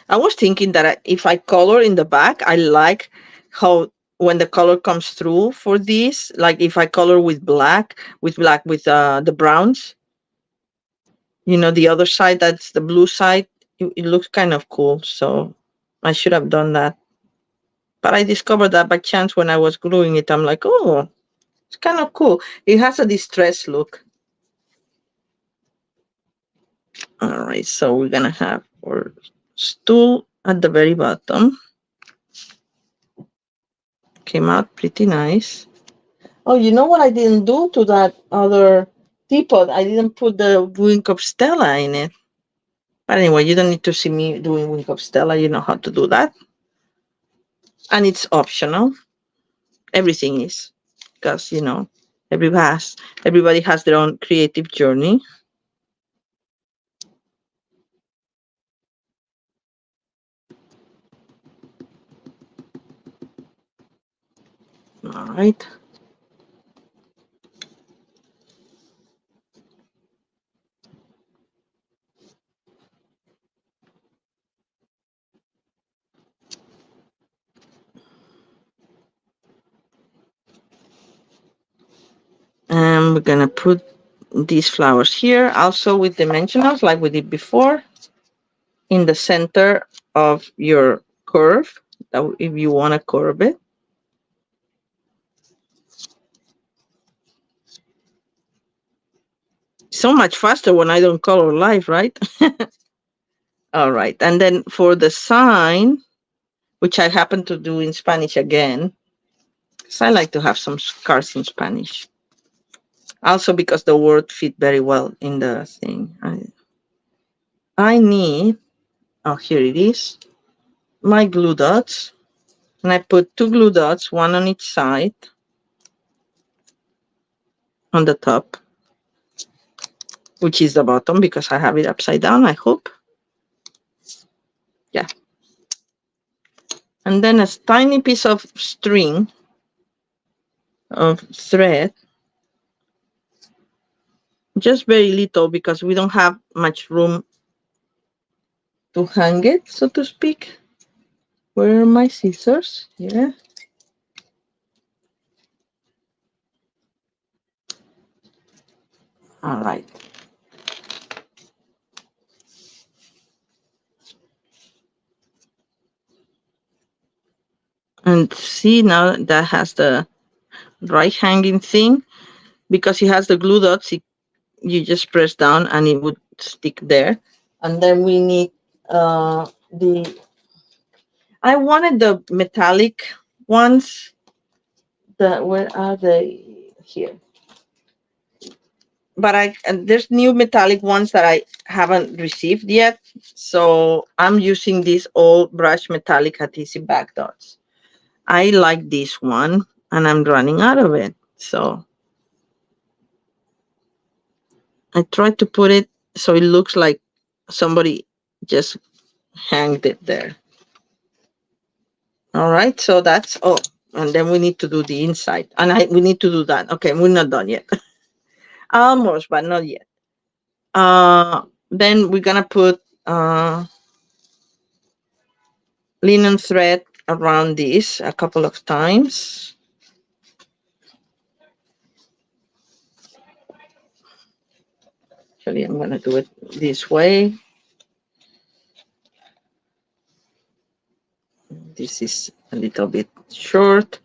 I was thinking that if I color in the back, I like how when the color comes through for this, like if I color with the browns, the other side, that's the blue side, it looks kind of cool. So I should have done that. But I discovered that by chance when I was gluing it. I'm like, oh, it's kind of cool. It has a distressed look. All right, so we're gonna have our stool at the very bottom. Came out pretty nice. Oh, you know what I didn't do to that other teapot? I didn't put the wink of Stella in it. But anyway, you don't need to see me doing wink of Stella. You know how to do that. And it's optional. Everything is, because everybody has their own creative journey. All right. And we're gonna put these flowers here, also with dimensionals like we did before, in the center of your curve, if you want to curve it. So much faster when I don't color live, right? All right. And then for the sign, which I happen to do in Spanish again, because I like to have some cards in Spanish. Also because the word fit very well in the thing. I need, oh, here it is, my glue dots. And I put 2 glue dots, one on each side, on the top, which is the bottom because I have it upside down, I hope. Yeah. And then a tiny piece of string, of thread, just very little because we don't have much room to hang it, so to speak. Where are my scissors? Here. All right. And see, now that has the right hanging thing. Because it has the glue dots, you just press down and it would stick there. And then we need I wanted the metallic ones. Where are they? Here. But there's new metallic ones that I haven't received yet. So I'm using these old brush metallic adhesive back dots. I like this one and I'm running out of it. So I tried to put it so it looks like somebody just hanged it there. All right, so that's all. And then we need to do the inside. And we need to do that. Okay, we're not done yet. Almost, but not yet. Then we're gonna put linen thread around this a couple of times. Actually, I'm gonna do it this way. This is a little bit short.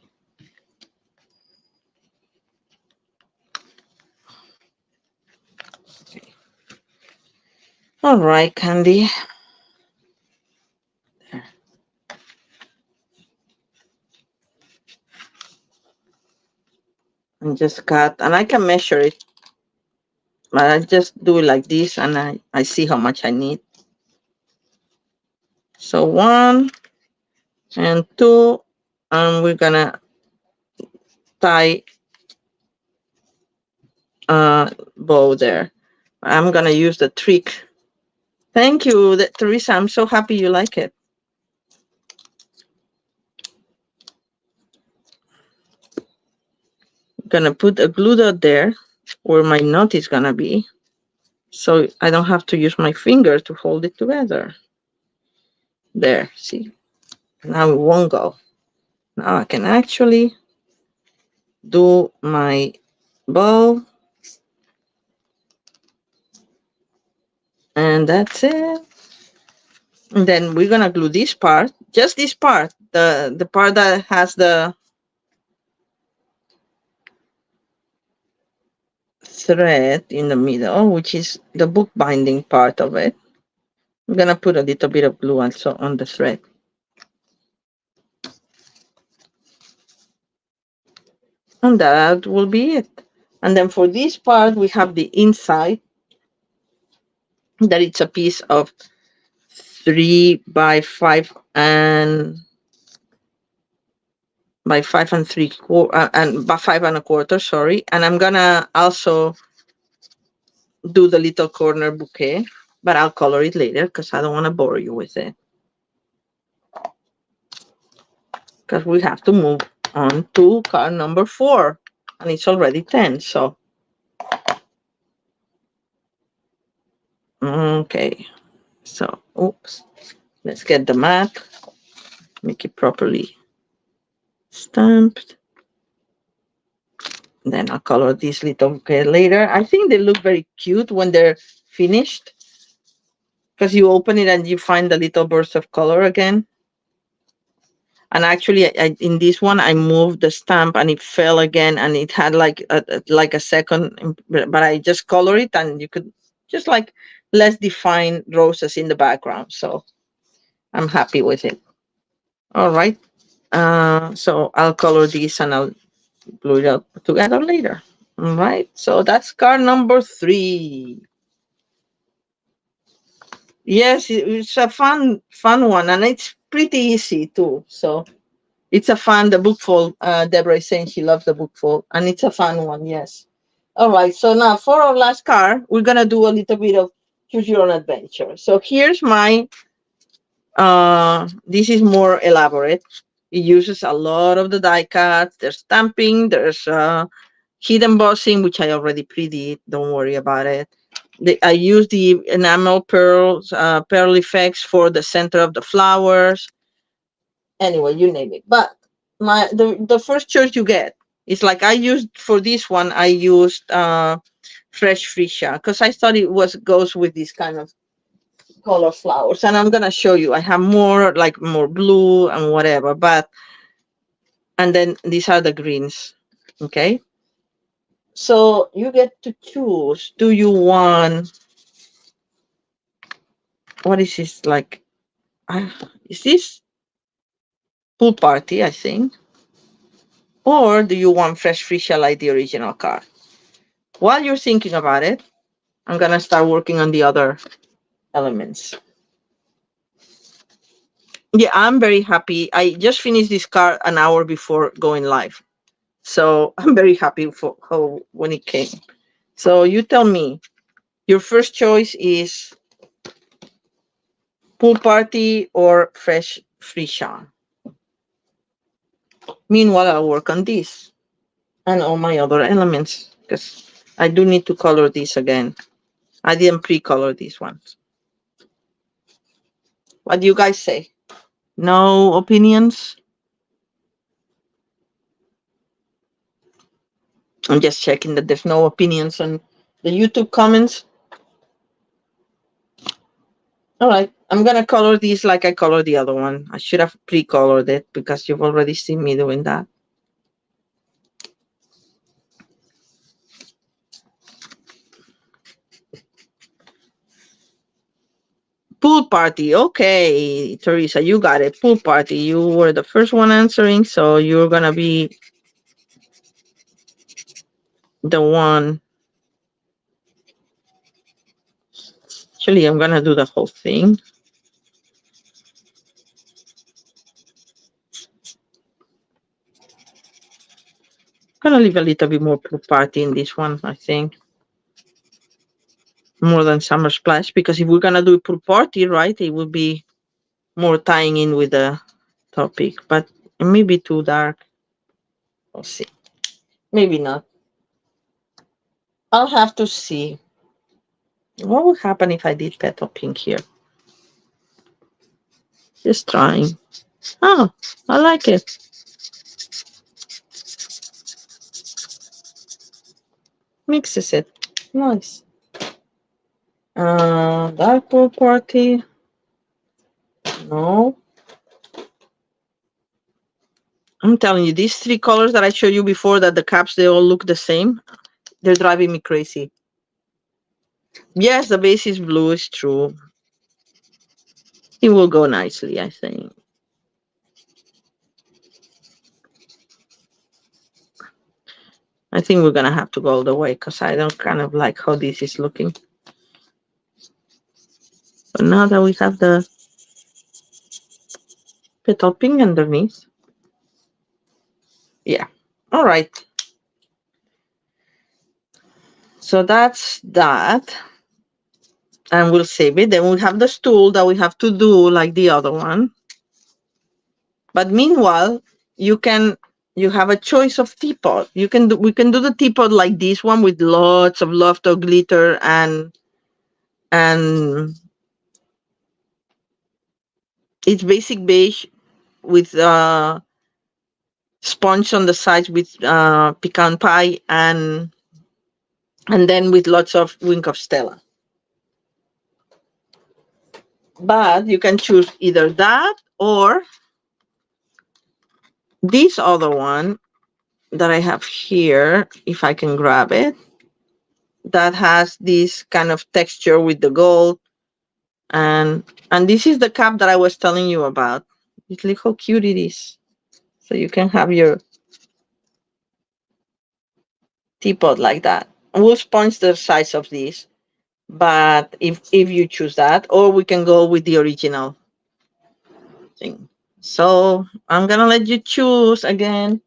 Okay. All right, Candy. There. And just cut, and I can measure it, but I just do it like this, and I see how much I need. So 1 and 2, and we're gonna tie a bow there. I'm gonna use the trick. Thank you, Teresa. I'm so happy you like it. Gonna put a glue dot there where my knot is gonna be, so I don't have to use my finger to hold it together. There, see? Now it won't go. Now I can actually do my bow. And that's it. And then we're gonna glue this part, just this part, the part that has the thread in the middle, which is the bookbinding part of it. I'm gonna put a little bit of glue also on the thread. And that will be it. And then for this part, we have the inside, that it's a piece of 3 by 5 and by 5 3/4 and by 5 1/4, sorry. And I'm gonna also do the little corner bouquet, but I'll color it later because I don't want to bore you with it. Because we have to move on to card number 4, and it's already 10. So, okay. So, oops. Let's get the mat, make it properly stamped. Then I'll color this little bouquet later. I think they look very cute when they're finished because you open it and you find the little burst of color again. And actually, in this one, I moved the stamp and it fell again, and it had like a second, but I just color it, and you could just like less defined roses in the background. So I'm happy with it. All right. So I'll color this and I'll glue it up together later. All right. So that's card number 3. Yes, it's a fun one, and it's pretty easy too. So it's a fun, the book fold. Deborah is saying she loves the book fold, and it's a fun one, yes. All right, so now for our last card, we're going to do a little bit of choose your own adventure. So here's my, this is more elaborate. It uses a lot of the die cuts. There's stamping, there's hidden embossing, which I already pre-did. Don't worry about it. I use the enamel pearls, pearl effects for the center of the flowers. Anyway, you name it. But the first choice you get is like I used for this one. I used fresh freesia because I thought it was goes with this kind of color flowers, and I'm gonna show you. I have more like more blue and whatever, but and then these are the greens. Okay, so you get to choose. Do you want what is this like? Is this pool party? I think, or do you want fresh freesia like the original card? While you're thinking about it, I'm going to start working on the other elements. Yeah, I'm very happy. I just finished this card an hour before going live. So I'm very happy for how when it came. So you tell me, your first choice is pool party or fresh freesia. Meanwhile, I'll work on this and all my other elements because I do need to color this again. I didn't pre-color these ones. What do you guys say? No opinions? I'm just checking that there's no opinions on the YouTube comments. All right, I'm gonna color these like I colored the other one. I should have pre-colored it because you've already seen me doing that. Pool party. Okay, Teresa, you got it. Pool party. You were the first one answering, so you're gonna be the one. Actually, I'm gonna do the whole thing. Gonna leave a little bit more pool party in this one, I think. More than summer splash, because if we're gonna do pool party, right, it would be more tying in with the topic, but it may be too dark. We'll see. Maybe not. I'll have to see. What would happen if I did petal pink here? Just trying. Oh, I like it. Mixes it. Nice. Dark blue party. No. I'm telling you, these 3 colors that I showed you before, that the caps, they all look the same. They're driving me crazy. Yes, the base is blue, it's true. It will go nicely, I think. I think we're gonna have to go all the way because I don't kind of like how this is looking. But now that we have the petal pink underneath, Yeah. All right. So that's that. And we'll save it. Then we have the stool that we have to do like the other one. But meanwhile, you can you have a choice of teapot. We can do the teapot like this one with lots of lofted glitter and it's basic beige with sponge on the sides with pecan pie and then with lots of wink of Stella. But you can choose either that or this other one that I have here, if I can grab it, that has this kind of texture with the gold. And this is the cup that I was telling you about. Look how cute it is. So you can have your teapot like that. And we'll sponge the size of this, but if you choose that, or we can go with the original thing. So I'm gonna let you choose again.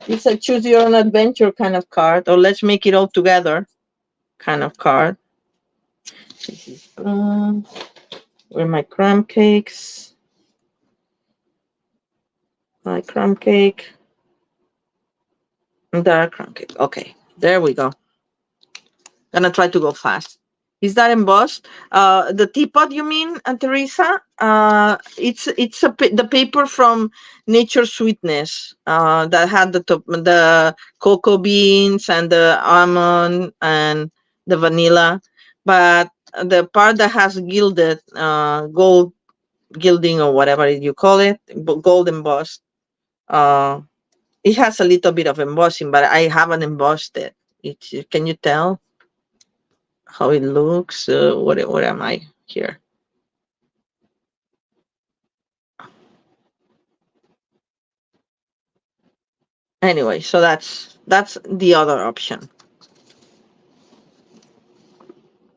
It's a choose your own adventure kind of card, or let's make it all together kind of card. This is where my crumb cakes. My crumb cake. Dark crumb cake. Okay, there we go. Gonna try to go fast. Is that embossed? The teapot, you mean, Teresa? The paper from Nature Sweetness that had the cocoa beans and the almond and the vanilla, but the part that has gilded gold gilding or whatever you call it, gold embossed. Uh, it has a little bit of embossing, but I haven't embossed it. Can you tell how it looks? What am I here? Anyway, so that's the other option.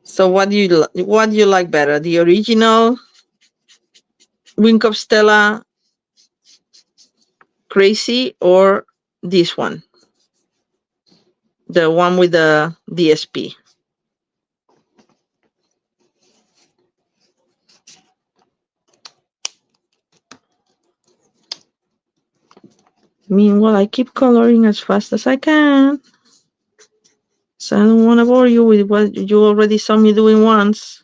So what do you like better, the original Wink of Stella Crazy or this one, the one with the DSP? Meanwhile, I keep coloring as fast as I can, so I don't want to bore you with what you already saw me doing once.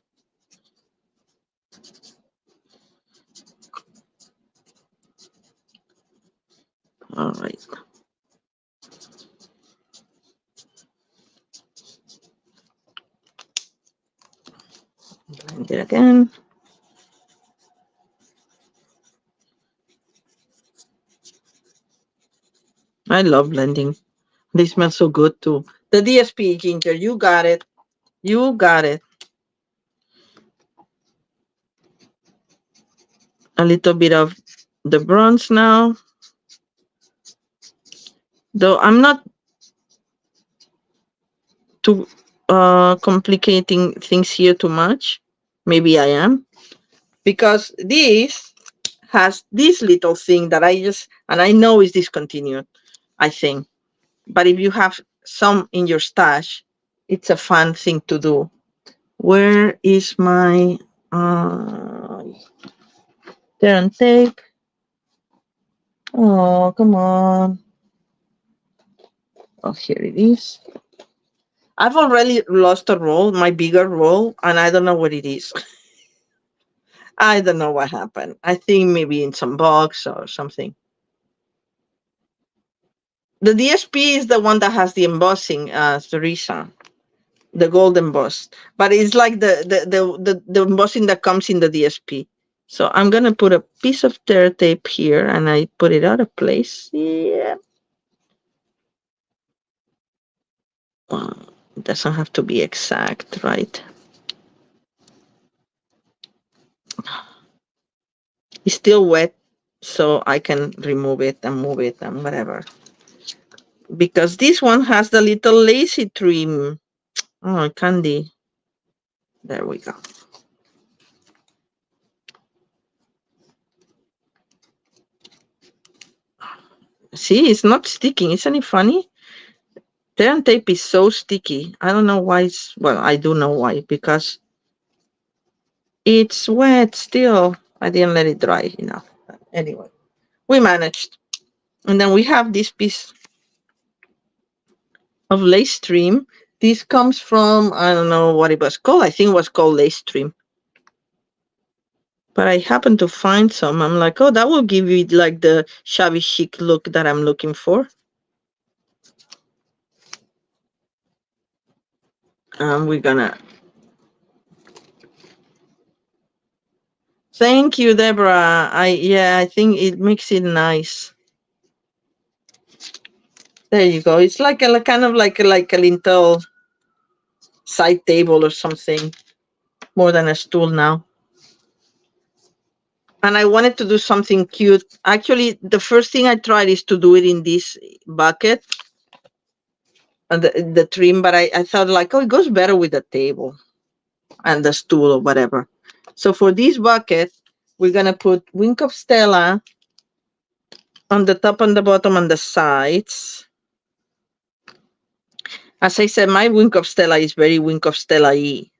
All right. Blend it again. I love blending. They smell so good too. The DSP, Ginger, you got it. You got it. A little bit of the bronze now. Though I'm not too complicating things here too much. Maybe I am. Because this has this little thing that and I know is discontinued, I think. But if you have some in your stash, it's a fun thing to do. Where is my turn tape? Oh, come on. Oh, here it is. I've already lost a roll, my bigger roll, and I don't know what it is. I don't know what happened. I think maybe in some box or something. The DSP is the one that has the embossing, Teresa, the gold embossed. But it's like the embossing that comes in the DSP. So I'm gonna put a piece of tear tape here, and I put it out of place. Yeah. Well, it doesn't have to be exact, right? It's still wet, so I can remove it and move it and whatever. Because this one has the little lacy trim. Oh, candy. There we go. See, it's not sticking. Isn't it funny? Tear tape is so sticky. I don't know why it's, well, I do know why, because it's wet still. I didn't let it dry enough. Anyway, we managed. And then we have this piece of lace trim. This comes from, I don't know what it was called. I think it was called lace trim. But I happened to find some. I'm like, oh, that will give you like the shabby chic look that I'm looking for. We're gonna. Thank you, Deborah. I think it makes it nice. There you go. It's like a kind of like a little side table or something, more than a stool now. And I wanted to do something cute. Actually, the first thing I tried is to do it in this bucket and the trim, but I thought like, oh, it goes better with the table and the stool or whatever. So for this bucket, we're gonna put Wink of Stella on the top and the bottom and the sides. As I said, my Wink of Stella is very Wink of Stella-y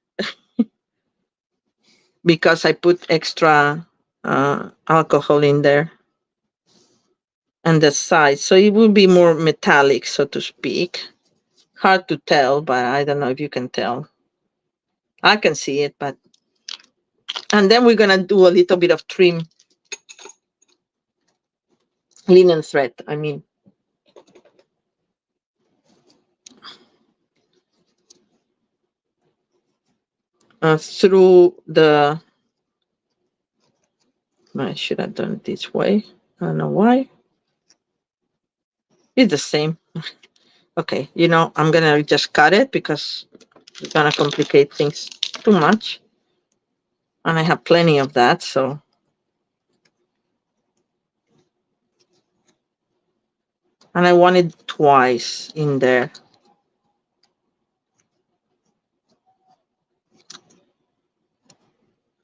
because I put extra alcohol in there and the sides. So it will be more metallic, so to speak. Hard to tell, but I don't know if you can tell. I can see it, but. And then we're going to do a little bit of trim linen thread, I mean. Through the. I should have done it this way. I don't know why. It's the same. Okay, I'm going to just cut it because it's going to complicate things too much. And I have plenty of that, so. And I want it twice in there.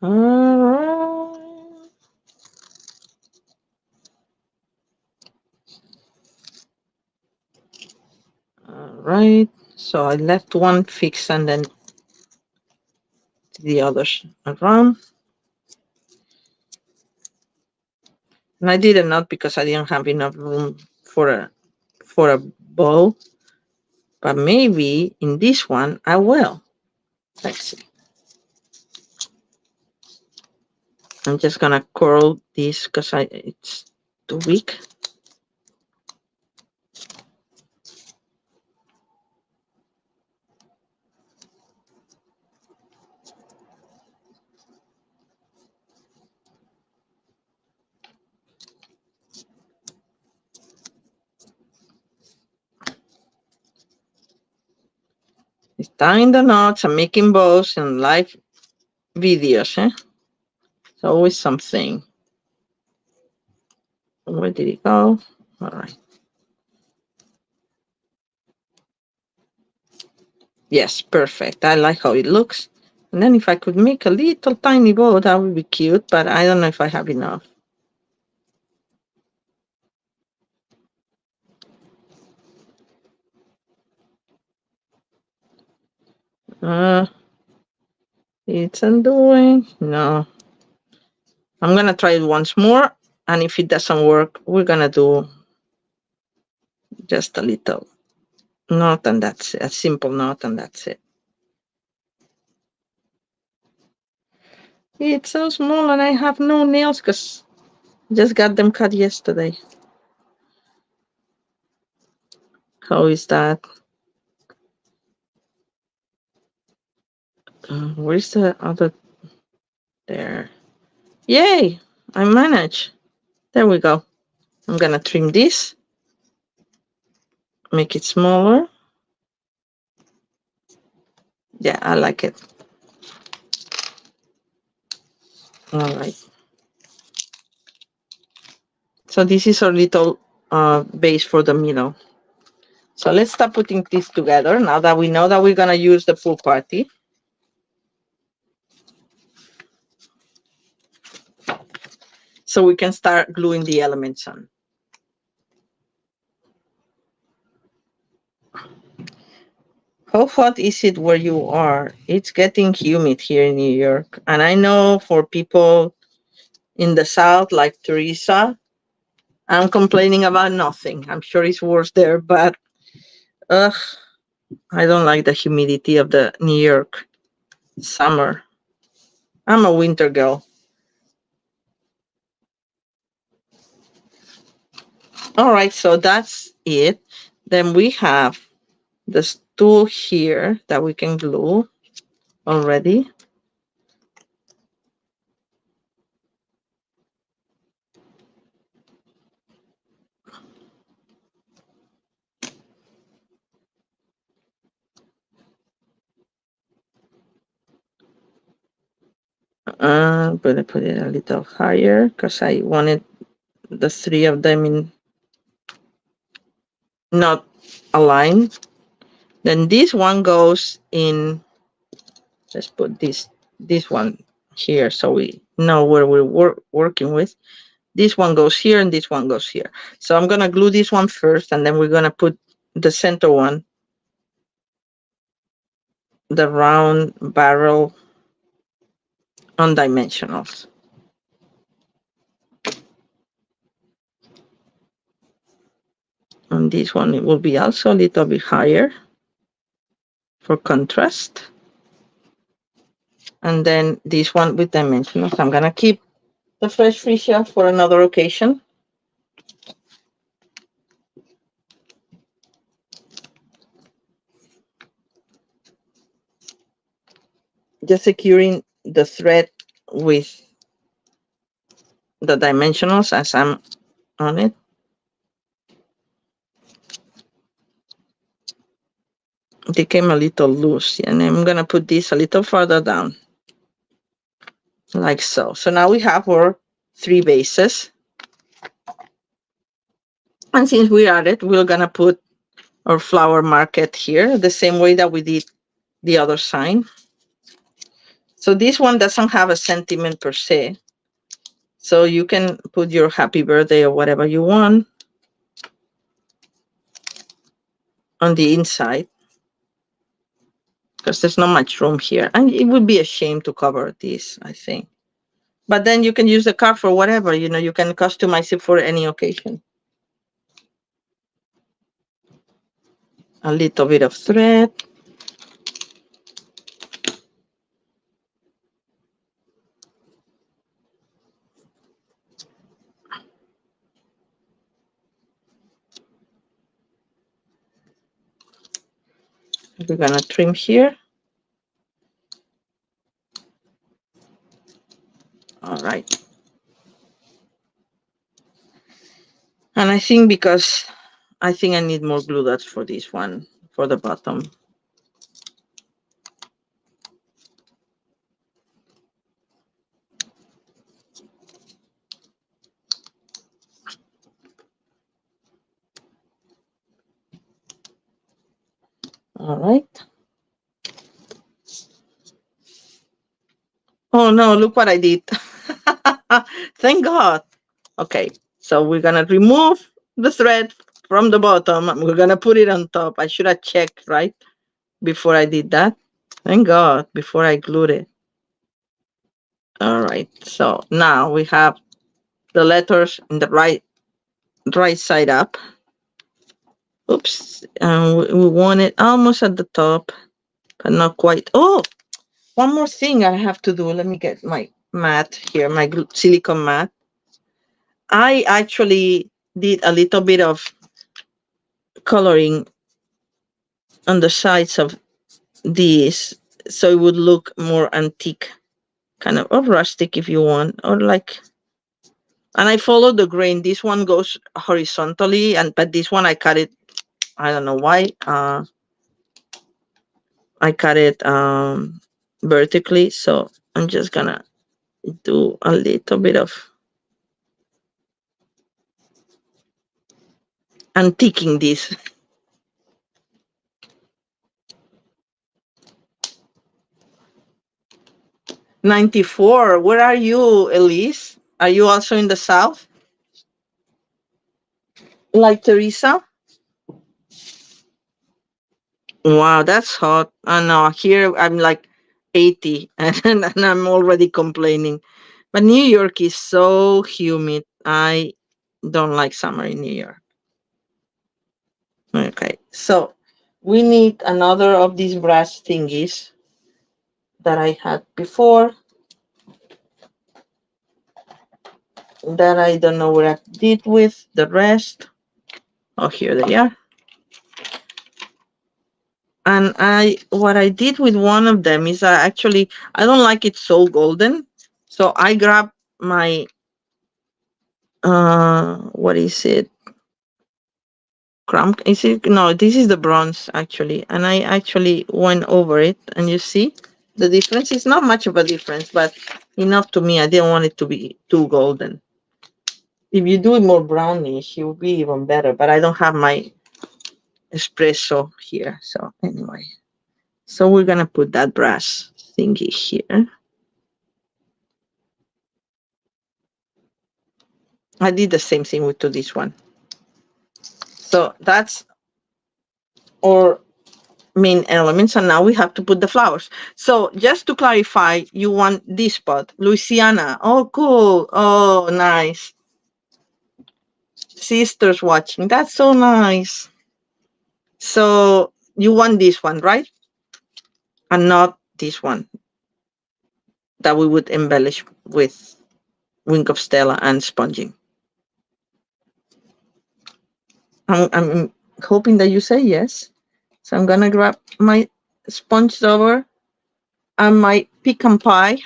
All right. All right. So I left one fixed and then the others around. And I did a knot because I didn't have enough room for a bow. But maybe in this one I will. Let's see. I'm just gonna curl this because it's too weak. It's tying the knots and making bows and live videos, eh? It's always something. Where did it go? All right. Yes, perfect. I like how it looks. And then if I could make a little tiny bow, that would be cute, but I don't know if I have enough. It's undoing. No. I'm going to try it once more. And if it doesn't work, we're going to do just a little knot, and that's it. A simple knot, and that's it. It's so small, and I have no nails because I just got them cut yesterday. How is that? Where's the other? There. Yay! I managed. There we go. I'm going to trim this, make it smaller. Yeah, I like it. All right. So this is our little base for the middle. So let's start putting this together now that we know that we're going to use the pool party. So we can start gluing the elements on. How hot is it where you are? It's getting humid here in New York. And I know for people in the South, like Teresa, I'm complaining about nothing. I'm sure it's worse there, but ugh, I don't like the humidity of the New York summer. I'm a winter girl. All right, so that's it. Then we have the stool here that we can glue already. I'm gonna put it a little higher because I wanted the three of them in not aligned. Then this one goes in. Let's put this one here so we know where we're working with. This one goes here and this one goes here. So I'm gonna glue this one first, and then we're gonna put the center one, the round barrel on dimensionals. And this one, it will be also a little bit higher for contrast. And then this one with dimensionals. I'm gonna keep the fresh freesia for another occasion. Just securing the thread with the dimensionals as I'm on it. They came a little loose, and I'm gonna put this a little further down, like so. So now we have our three bases. And since we're at it, we're gonna put our flower market here, the same way that we did the other sign. So this one doesn't have a sentiment per se. So you can put your happy birthday or whatever you want on the inside, because there's not much room here. And it would be a shame to cover this, I think. But then you can use the card for whatever, you can customize it for any occasion. A little bit of thread. We're gonna trim here. All right. And I think because I think I need more glue dots for this one, for the bottom. All right. Oh no, look what I did. Thank God. Okay, so we're gonna remove the thread from the bottom and we're gonna put it on top. I should have checked, right? Before I did that. Thank God, before I glued it. All right, so now we have the letters in the right side up. Oops, and we want it almost at the top, but not quite. Oh, one more thing I have to do. Let me get my mat here, my silicone mat. I actually did a little bit of coloring on the sides of these so it would look more antique, kind of, or rustic if you want, or like. And I followed the grain. This one goes horizontally, but this one I cut it. I don't know why. I cut it vertically, so I'm just gonna do a little bit of antiquing this. 94. Where are you, Elise? Are you also in the South? Like Teresa? Wow, that's hot. I know. Here I'm like 80 and I'm already complaining. But New York is so humid. I don't like summer in New York. Okay, so we need another of these brass thingies that I had before that I don't know what I did with the rest. Oh, here they are. And what I did with one of them is I don't like it so golden. So I grabbed my, what is it? Crumb? Is it? No, this is the bronze actually. And I actually went over it and you see the difference is not much of a difference, but enough to me. I didn't want it to be too golden. If you do it more brownish, it will be even better, but I don't have my espresso here. So anyway, so we're going to put that brass thingy here. I did the same thing with this one. So that's our main elements. And now we have to put the flowers. So just to clarify, you want this pot, Louisiana. Oh, cool. Oh, nice. Sisters watching. That's so nice. So you want this one, right? And not this one that we would embellish with Wink of Stella and sponging. I'm hoping that you say yes. So I'm gonna grab my sponge over and my pecan pie.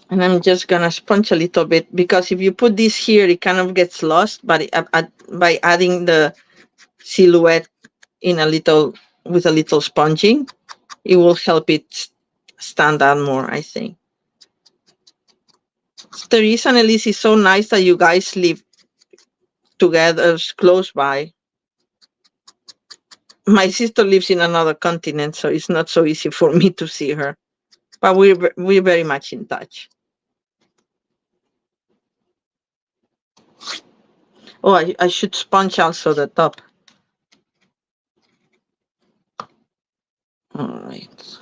And I'm just gonna sponge a little bit because if you put this here, it kind of gets lost. But by adding the silhouette in a little with a little sponging, it will help it stand out more, I think. Teresa and Elise, is so nice that you guys live together close by. My sister lives in another continent, so it's not so easy for me to see her. But we're very much in touch. Oh, I should sponge also the top. All right.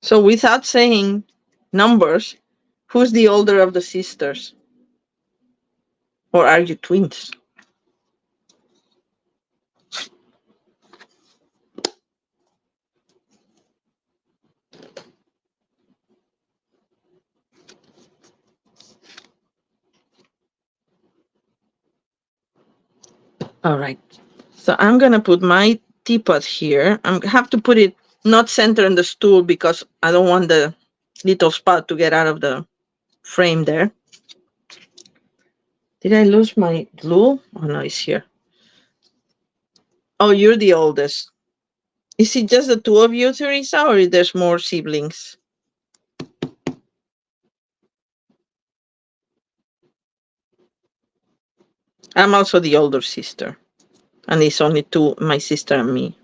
So without saying numbers, who's the older of the sisters? Or are you twins? All right. So I'm going to put my teapot here. I have to put it not center in the stool because I don't want the little spot to get out of the frame there. Did I lose my glue? Oh, no, it's here. Oh, you're the oldest. Is it just the two of you, Teresa, or there's more siblings? I'm also the older sister, and it's only two, my sister and me.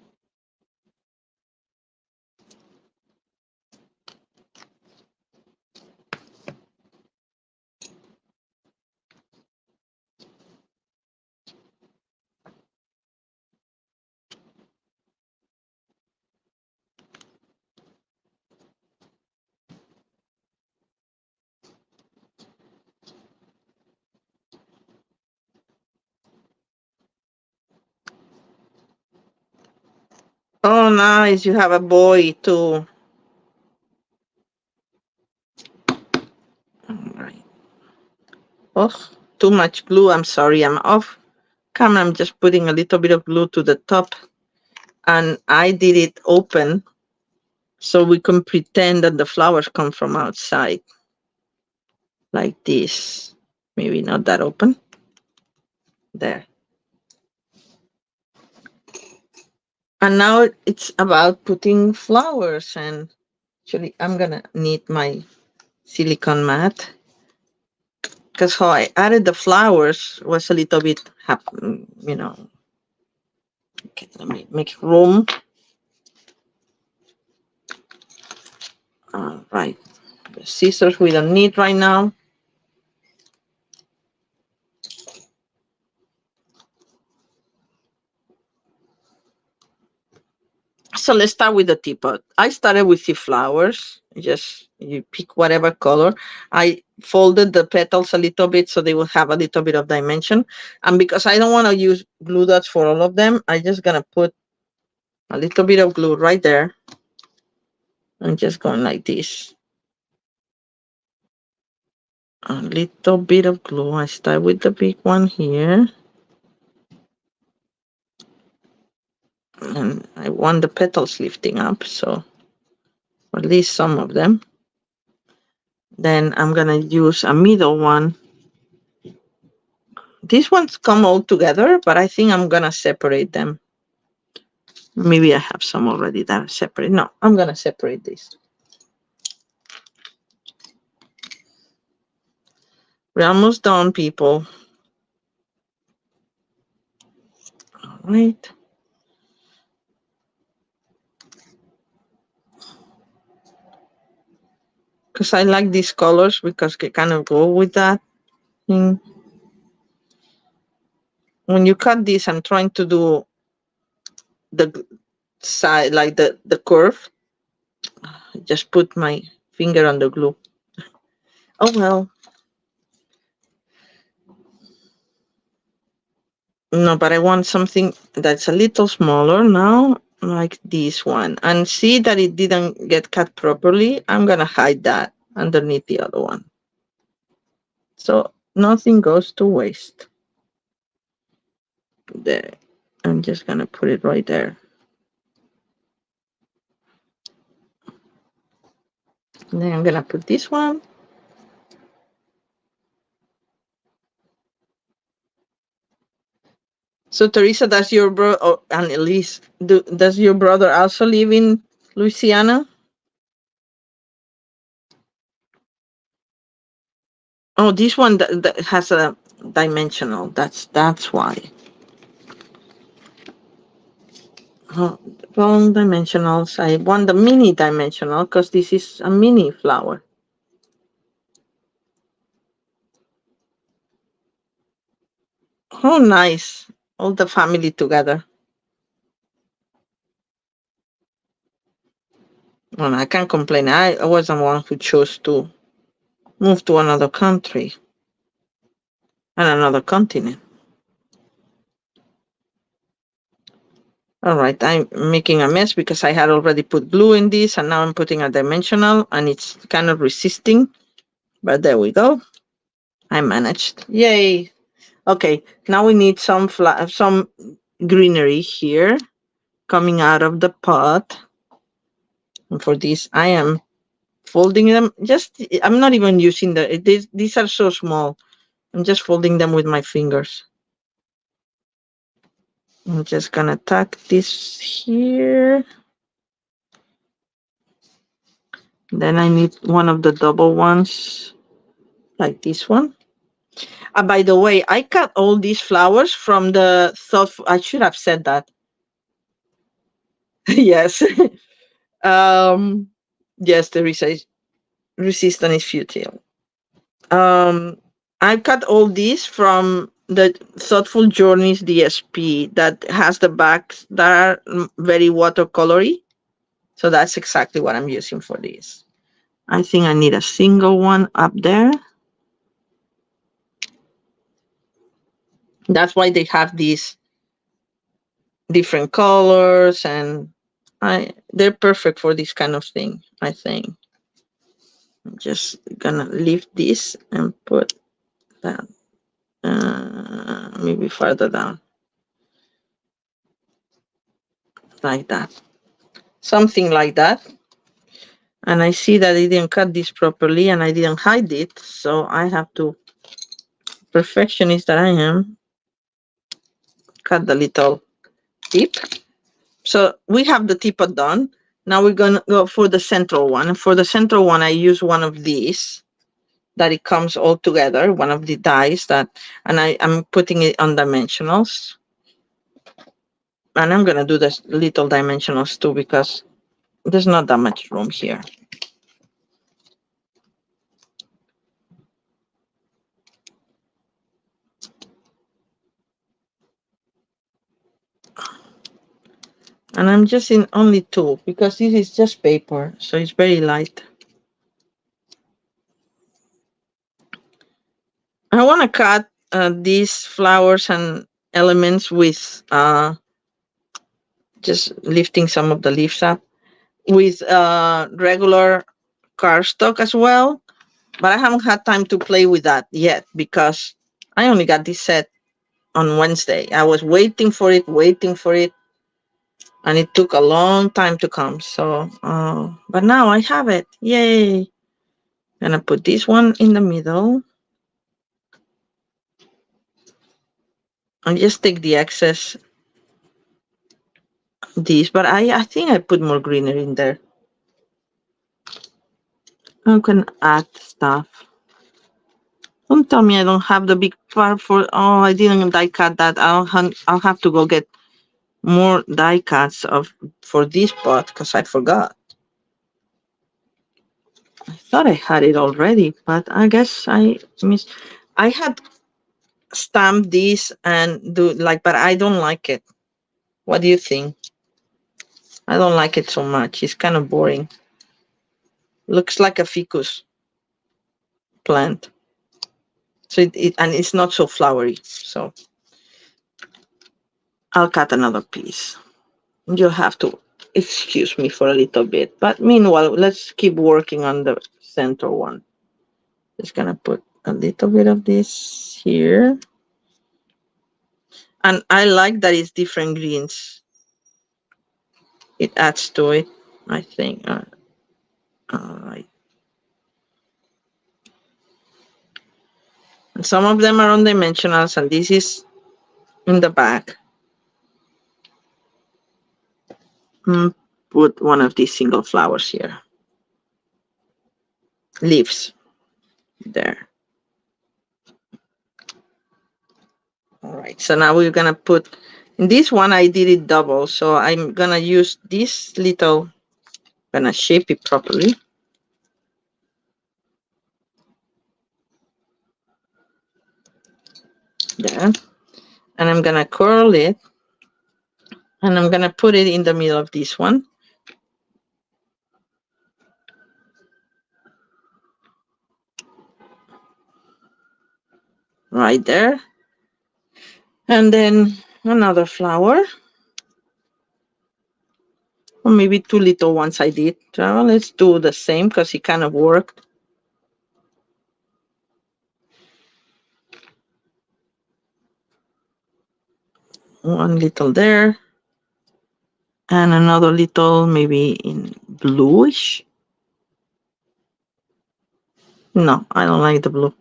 Oh, nice. You have a boy, too. All right. Oh, too much glue. I'm sorry. I'm off camera. I'm just putting a little bit of glue to the top. And I did it open so we can pretend that the flowers come from outside. Like this. Maybe not that open. There. And now it's about putting flowers. And actually, I'm going to need my silicone mat. Because how I added the flowers was a little bit, you know. Okay, let me make room. All right. The scissors we don't need right now. So let's start with the teapot. I started with the flowers. Just you pick whatever color. I folded the petals a little bit so they will have a little bit of dimension. And because I don't want to use glue dots for all of them, I'm just gonna put a little bit of glue right there. I'm just going like this. A little bit of glue. I start with the big one here. And I want the petals lifting up, so at least some of them. Then I'm gonna use a middle one. These ones come all together, but I think I'm gonna separate them. Maybe I have some already that are separate. No, I'm gonna separate these. We're almost done, people. All right. Because I like these colors because they kind of go with that thing. When you cut this, I'm trying to do the side, like the curve. I just put my finger on the glue. Oh well. No, but I want something that's a little smaller now, like this one. And see that it didn't get cut properly. I'm gonna hide that underneath the other one. So nothing goes to waste. There. I'm just gonna put it right there. And then I'm gonna put this one. So Teresa, does your bro and Elise, does your brother also live in Louisiana? Oh, this one that has a dimensional. That's why. Oh, wrong dimensionals. I want the mini dimensional because this is a mini flower. Oh, nice. All the family together. Well, I can't complain. I was the one who chose to move to another country and another continent. All right, I'm making a mess because I had already put glue in this and now I'm putting a dimensional and it's kind of resisting, but there we go. I managed. Yay. Okay, now we need some greenery here coming out of the pot. And for this, I am folding them. I'm not even using these are so small. I'm just folding them with my fingers. I'm just gonna tuck this here. Then I need one of the double ones, like this one. By the way, I cut all these flowers from the I should have said that. Yes. um, yes, the resistance is futile. I cut all these from the Thoughtful Journeys DSP that has the backs that are very watercolory. So that's exactly what I'm using for this. I think I need a single one up there. That's why they have these different colors and they're perfect for this kind of thing, I think. I'm just gonna lift this and put that maybe further down. Like that. Something like that. And I see that I didn't cut this properly and I didn't hide it. So I have to, perfectionist that I am, cut the little tip. So we have the teapot done. Now we're going to go for the central one. And for the central one, I use one of these that it comes all together, one of the dies that, and I'm putting it on dimensionals. And I'm going to do the little dimensionals too because there's not that much room here. And I'm just in only two because this is just paper, so it's very light. I want to cut these flowers and elements with just lifting some of the leaves up with regular cardstock as well. But I haven't had time to play with that yet because I only got this set on Wednesday. I was waiting for it, and it took a long time to come. So, but now I have it. Yay! Gonna put this one in the middle and just take the excess this. But I think I put more greenery in there. I can add stuff. Don't tell me I don't have the big part for. Oh, I didn't die cut that. I'll have to go get more die cuts of for this pot because I forgot. I thought I had it already, but I guess I missed. I had stamped this and do like, but I don't like it. What do you think? I don't like it so much. It's kind of boring. Looks like a ficus plant. So and it's not so flowery. So I'll cut another piece. You'll have to excuse me for a little bit. But meanwhile, let's keep working on the center one. Just gonna put a little bit of this here. And I like that it's different greens. It adds to it, I think. All right. And some of them are on dimensionals, and this is in the back. Put one of these single flowers here. Leaves. There. All right. So now we're going to put, in this one, I did it double. So I'm going to use this little, going to shape it properly. There. And I'm going to curl it. And I'm going to put it in the middle of this one. Right there. And then another flower. Or maybe two little ones I did. So let's do the same because it kind of worked. One little there. And another little maybe in bluish. No, I don't like the blue.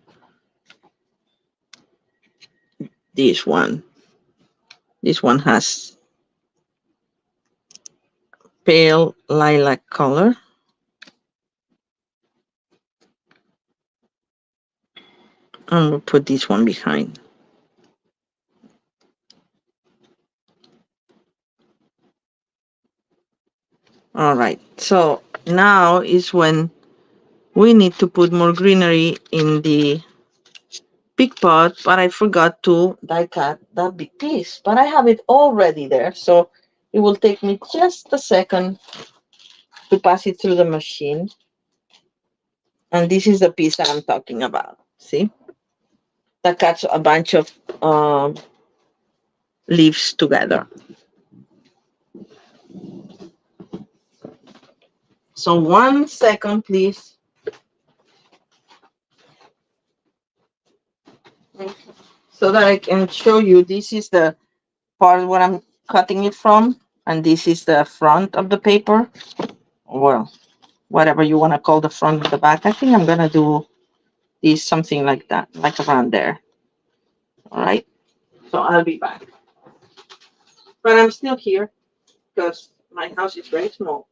This one. This one has pale lilac color. And we'll put this one behind. All right. So now is when we need to put more greenery in the big pot, but I forgot to die cut that big piece. But I have it already there, so it will take me just a second to pass it through the machine. And this is the piece that I'm talking about. See? That cuts a bunch of leaves together. So 1 second, please. So that I can show you, this is the part where I'm cutting it from, and this is the front of the paper. Well, whatever you want to call the front of the back. I think I'm gonna do this something like that, like around there. All right. So I'll be back. But I'm still here because my house is very small.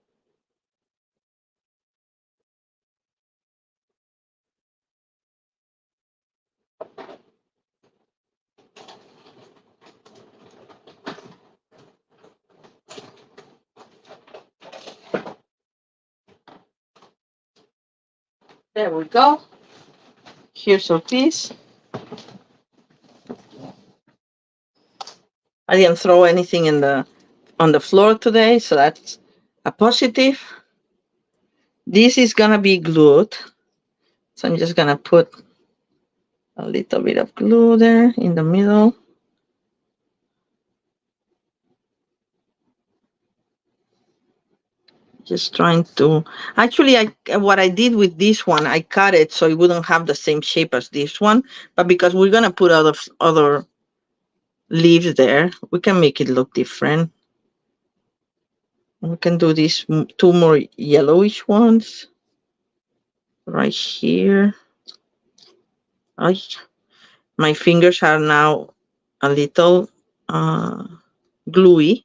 There we go. Here's a piece. I didn't throw anything in the on the floor today, so that's a positive. This is gonna be glued, so I'm just gonna put a little bit of glue there in the middle. Just trying to, actually, what I did with this one, I cut it so it wouldn't have the same shape as this one, but because we're gonna put other leaves there, we can make it look different. We can do these two more yellowish ones right here. I, my fingers are now a little gluey.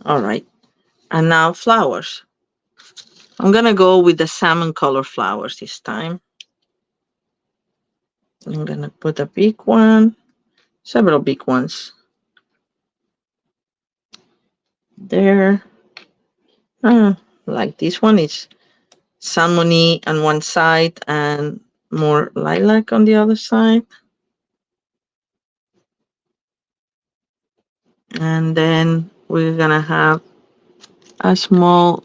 All right, and now flowers. I'm gonna go with the salmon color flowers this time. I'm gonna put a big one, several big ones there. Like this one is salmony on one side and more lilac on the other side. And then we're gonna have a small,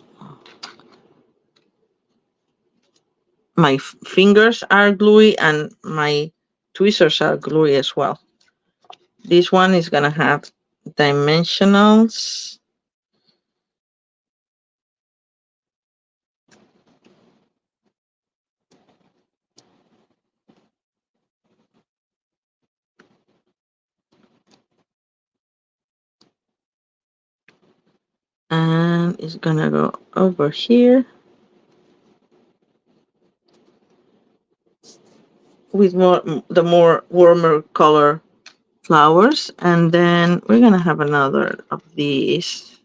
my fingers are gluey and my tweezers are gluey as well. This one is gonna have dimensionals. And it's gonna go over here with the more warmer color flowers. And then we're gonna have another of these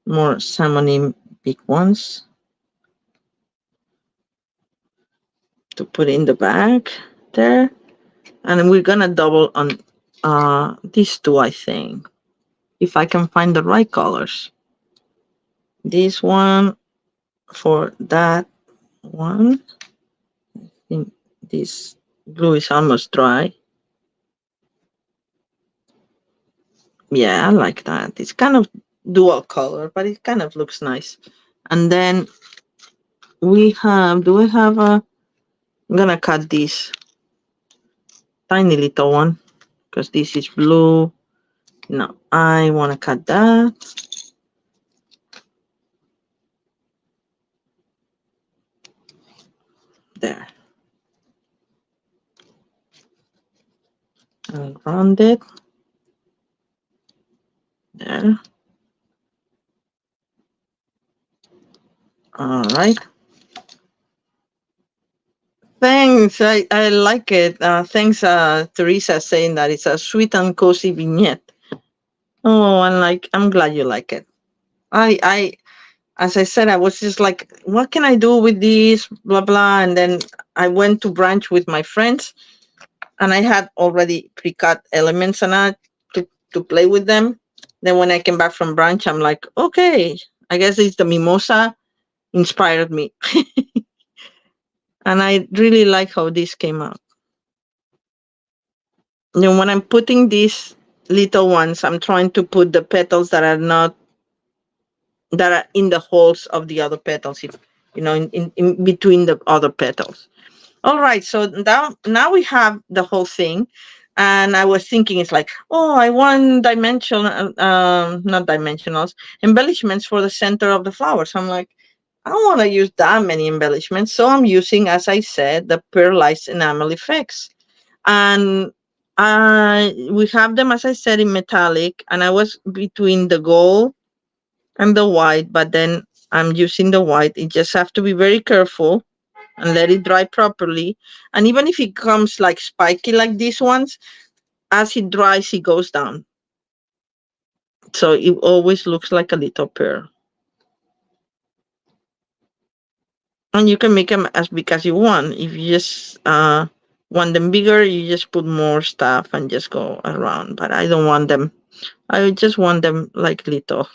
more salmony big ones to put in the bag there. And we're gonna double on these two, I think, if I can find the right colors. This one for that one. I think this glue is almost dry. Yeah, I like that. It's kind of dual color, but it kind of looks nice. And then we have, do we have a, I'm gonna cut this tiny little one because this is blue. No, I want to cut that. There. And round it. There. All right. Thanks. I like it. Thanks, Teresa, saying that it's a sweet and cozy vignette. Oh, and like, I'm glad you like it. I, as I said, I was just like, what can I do with this? Blah blah. And then I went to brunch with my friends, and I had already pre-cut elements and that to play with them. Then when I came back from brunch, I'm like, okay, I guess it's the mimosa inspired me, and I really like how this came out. Then when I'm putting these little ones, I'm trying to put the petals that are not, that are in the holes of the other petals, if you know, in between the other petals. All right, so now we have the whole thing, and I was thinking, it's like, oh, I want dimensional, not dimensionals, embellishments for the center of the flowers. I'm like, I don't want to use that many embellishments, so I'm using, as I said, the pearlized enamel effects. And we have them, as I said, in metallic, and I was between the gold and the white, but then I'm using the white. You just have to be very careful and let it dry properly. And even if it comes like spiky like these ones, as it dries, it goes down. So it always looks like a little pearl. And you can make them as big as you want. If you just want them bigger, you just put more stuff and just go around. But I don't want them. I just want them like little.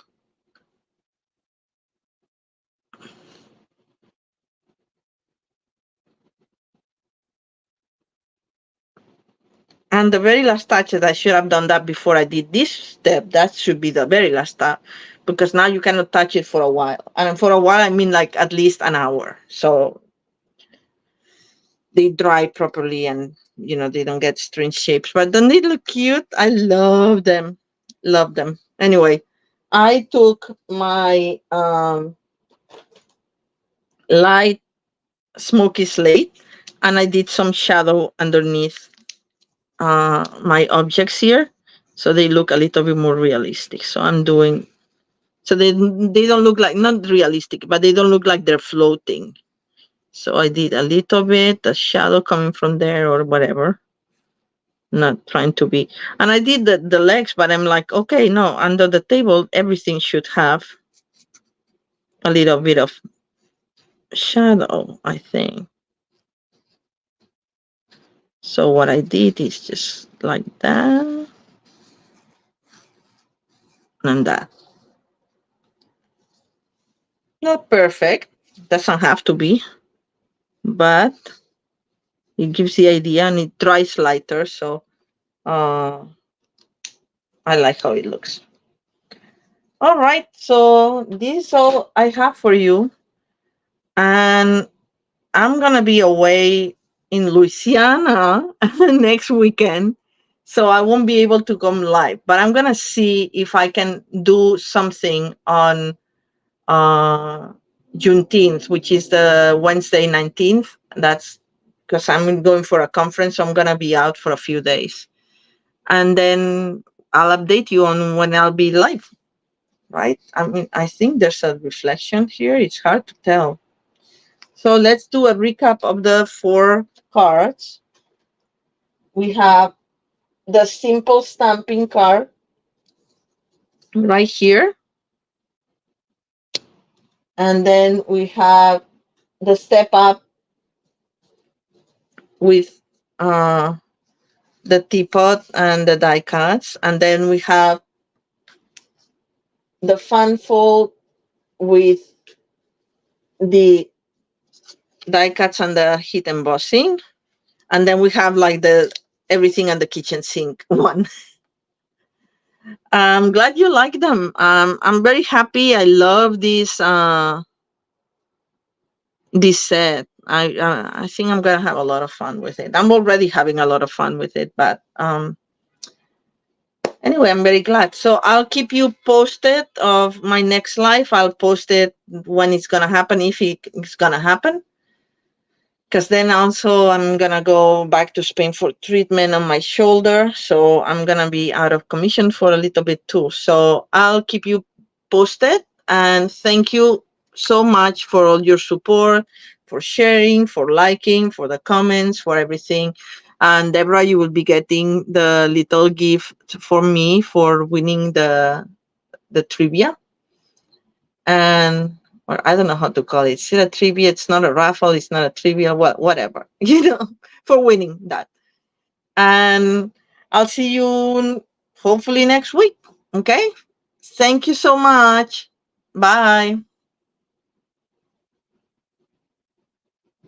And the very last touch that I should have done that before I did this step. That should be the very last step, because now you cannot touch it for a while. And for a while, I mean like at least an hour. So they dry properly and they don't get strange shapes. But don't they look cute? I love them. Love them. Anyway, I took my light smoky slate and I did some shadow underneath my objects here, so they look a little bit more realistic. So I'm doing so they don't look like, not realistic, but they don't look like they're floating. So I did a little bit a shadow coming from there or whatever. Not trying to be, and I did the legs, but I'm like, okay, no, under the table everything should have a little bit of shadow, I think. So what I did is just like that and that. Not perfect, doesn't have to be, but it gives the idea and it dries lighter. So uh, I like how it looks. All right, so this is all I have for you. And I'm going to be away in Louisiana next weekend. So I won't be able to come live, but I'm going to see if I can do something on uh, Juneteenth, which is the Wednesday 19th. That's because I'm going for a conference. So I'm going to be out for a few days. And then I'll update you on when I'll be live, right? I mean, I think there's a reflection here. It's hard to tell. So let's do a recap of the 4 cards. We have the simple stamping card right here. And then we have the step up with uh, the teapot and the die cuts. And then we have the fun fold with the die cuts and the heat embossing. And then we have like the everything and the kitchen sink one. I'm glad you like them. I'm very happy. I love this set. I think I'm gonna have a lot of fun with it. I'm already having a lot of fun with it, but anyway, I'm very glad. So I'll keep you posted of my next live. I'll post it when it's gonna happen, if it's gonna happen. Because then also I'm gonna go back to Spain for treatment on my shoulder, so I'm gonna be out of commission for a little bit too. So I'll keep you posted, and thank you so much for all your support, for sharing, for liking, for the comments, for everything. And Deborah, you will be getting the little gift for me for winning the trivia. And or I don't know how to call it. It's a trivia. It's not a raffle. It's not a trivia. Whatever, for winning that. And I'll see you hopefully next week. Okay. Thank you so much. Bye.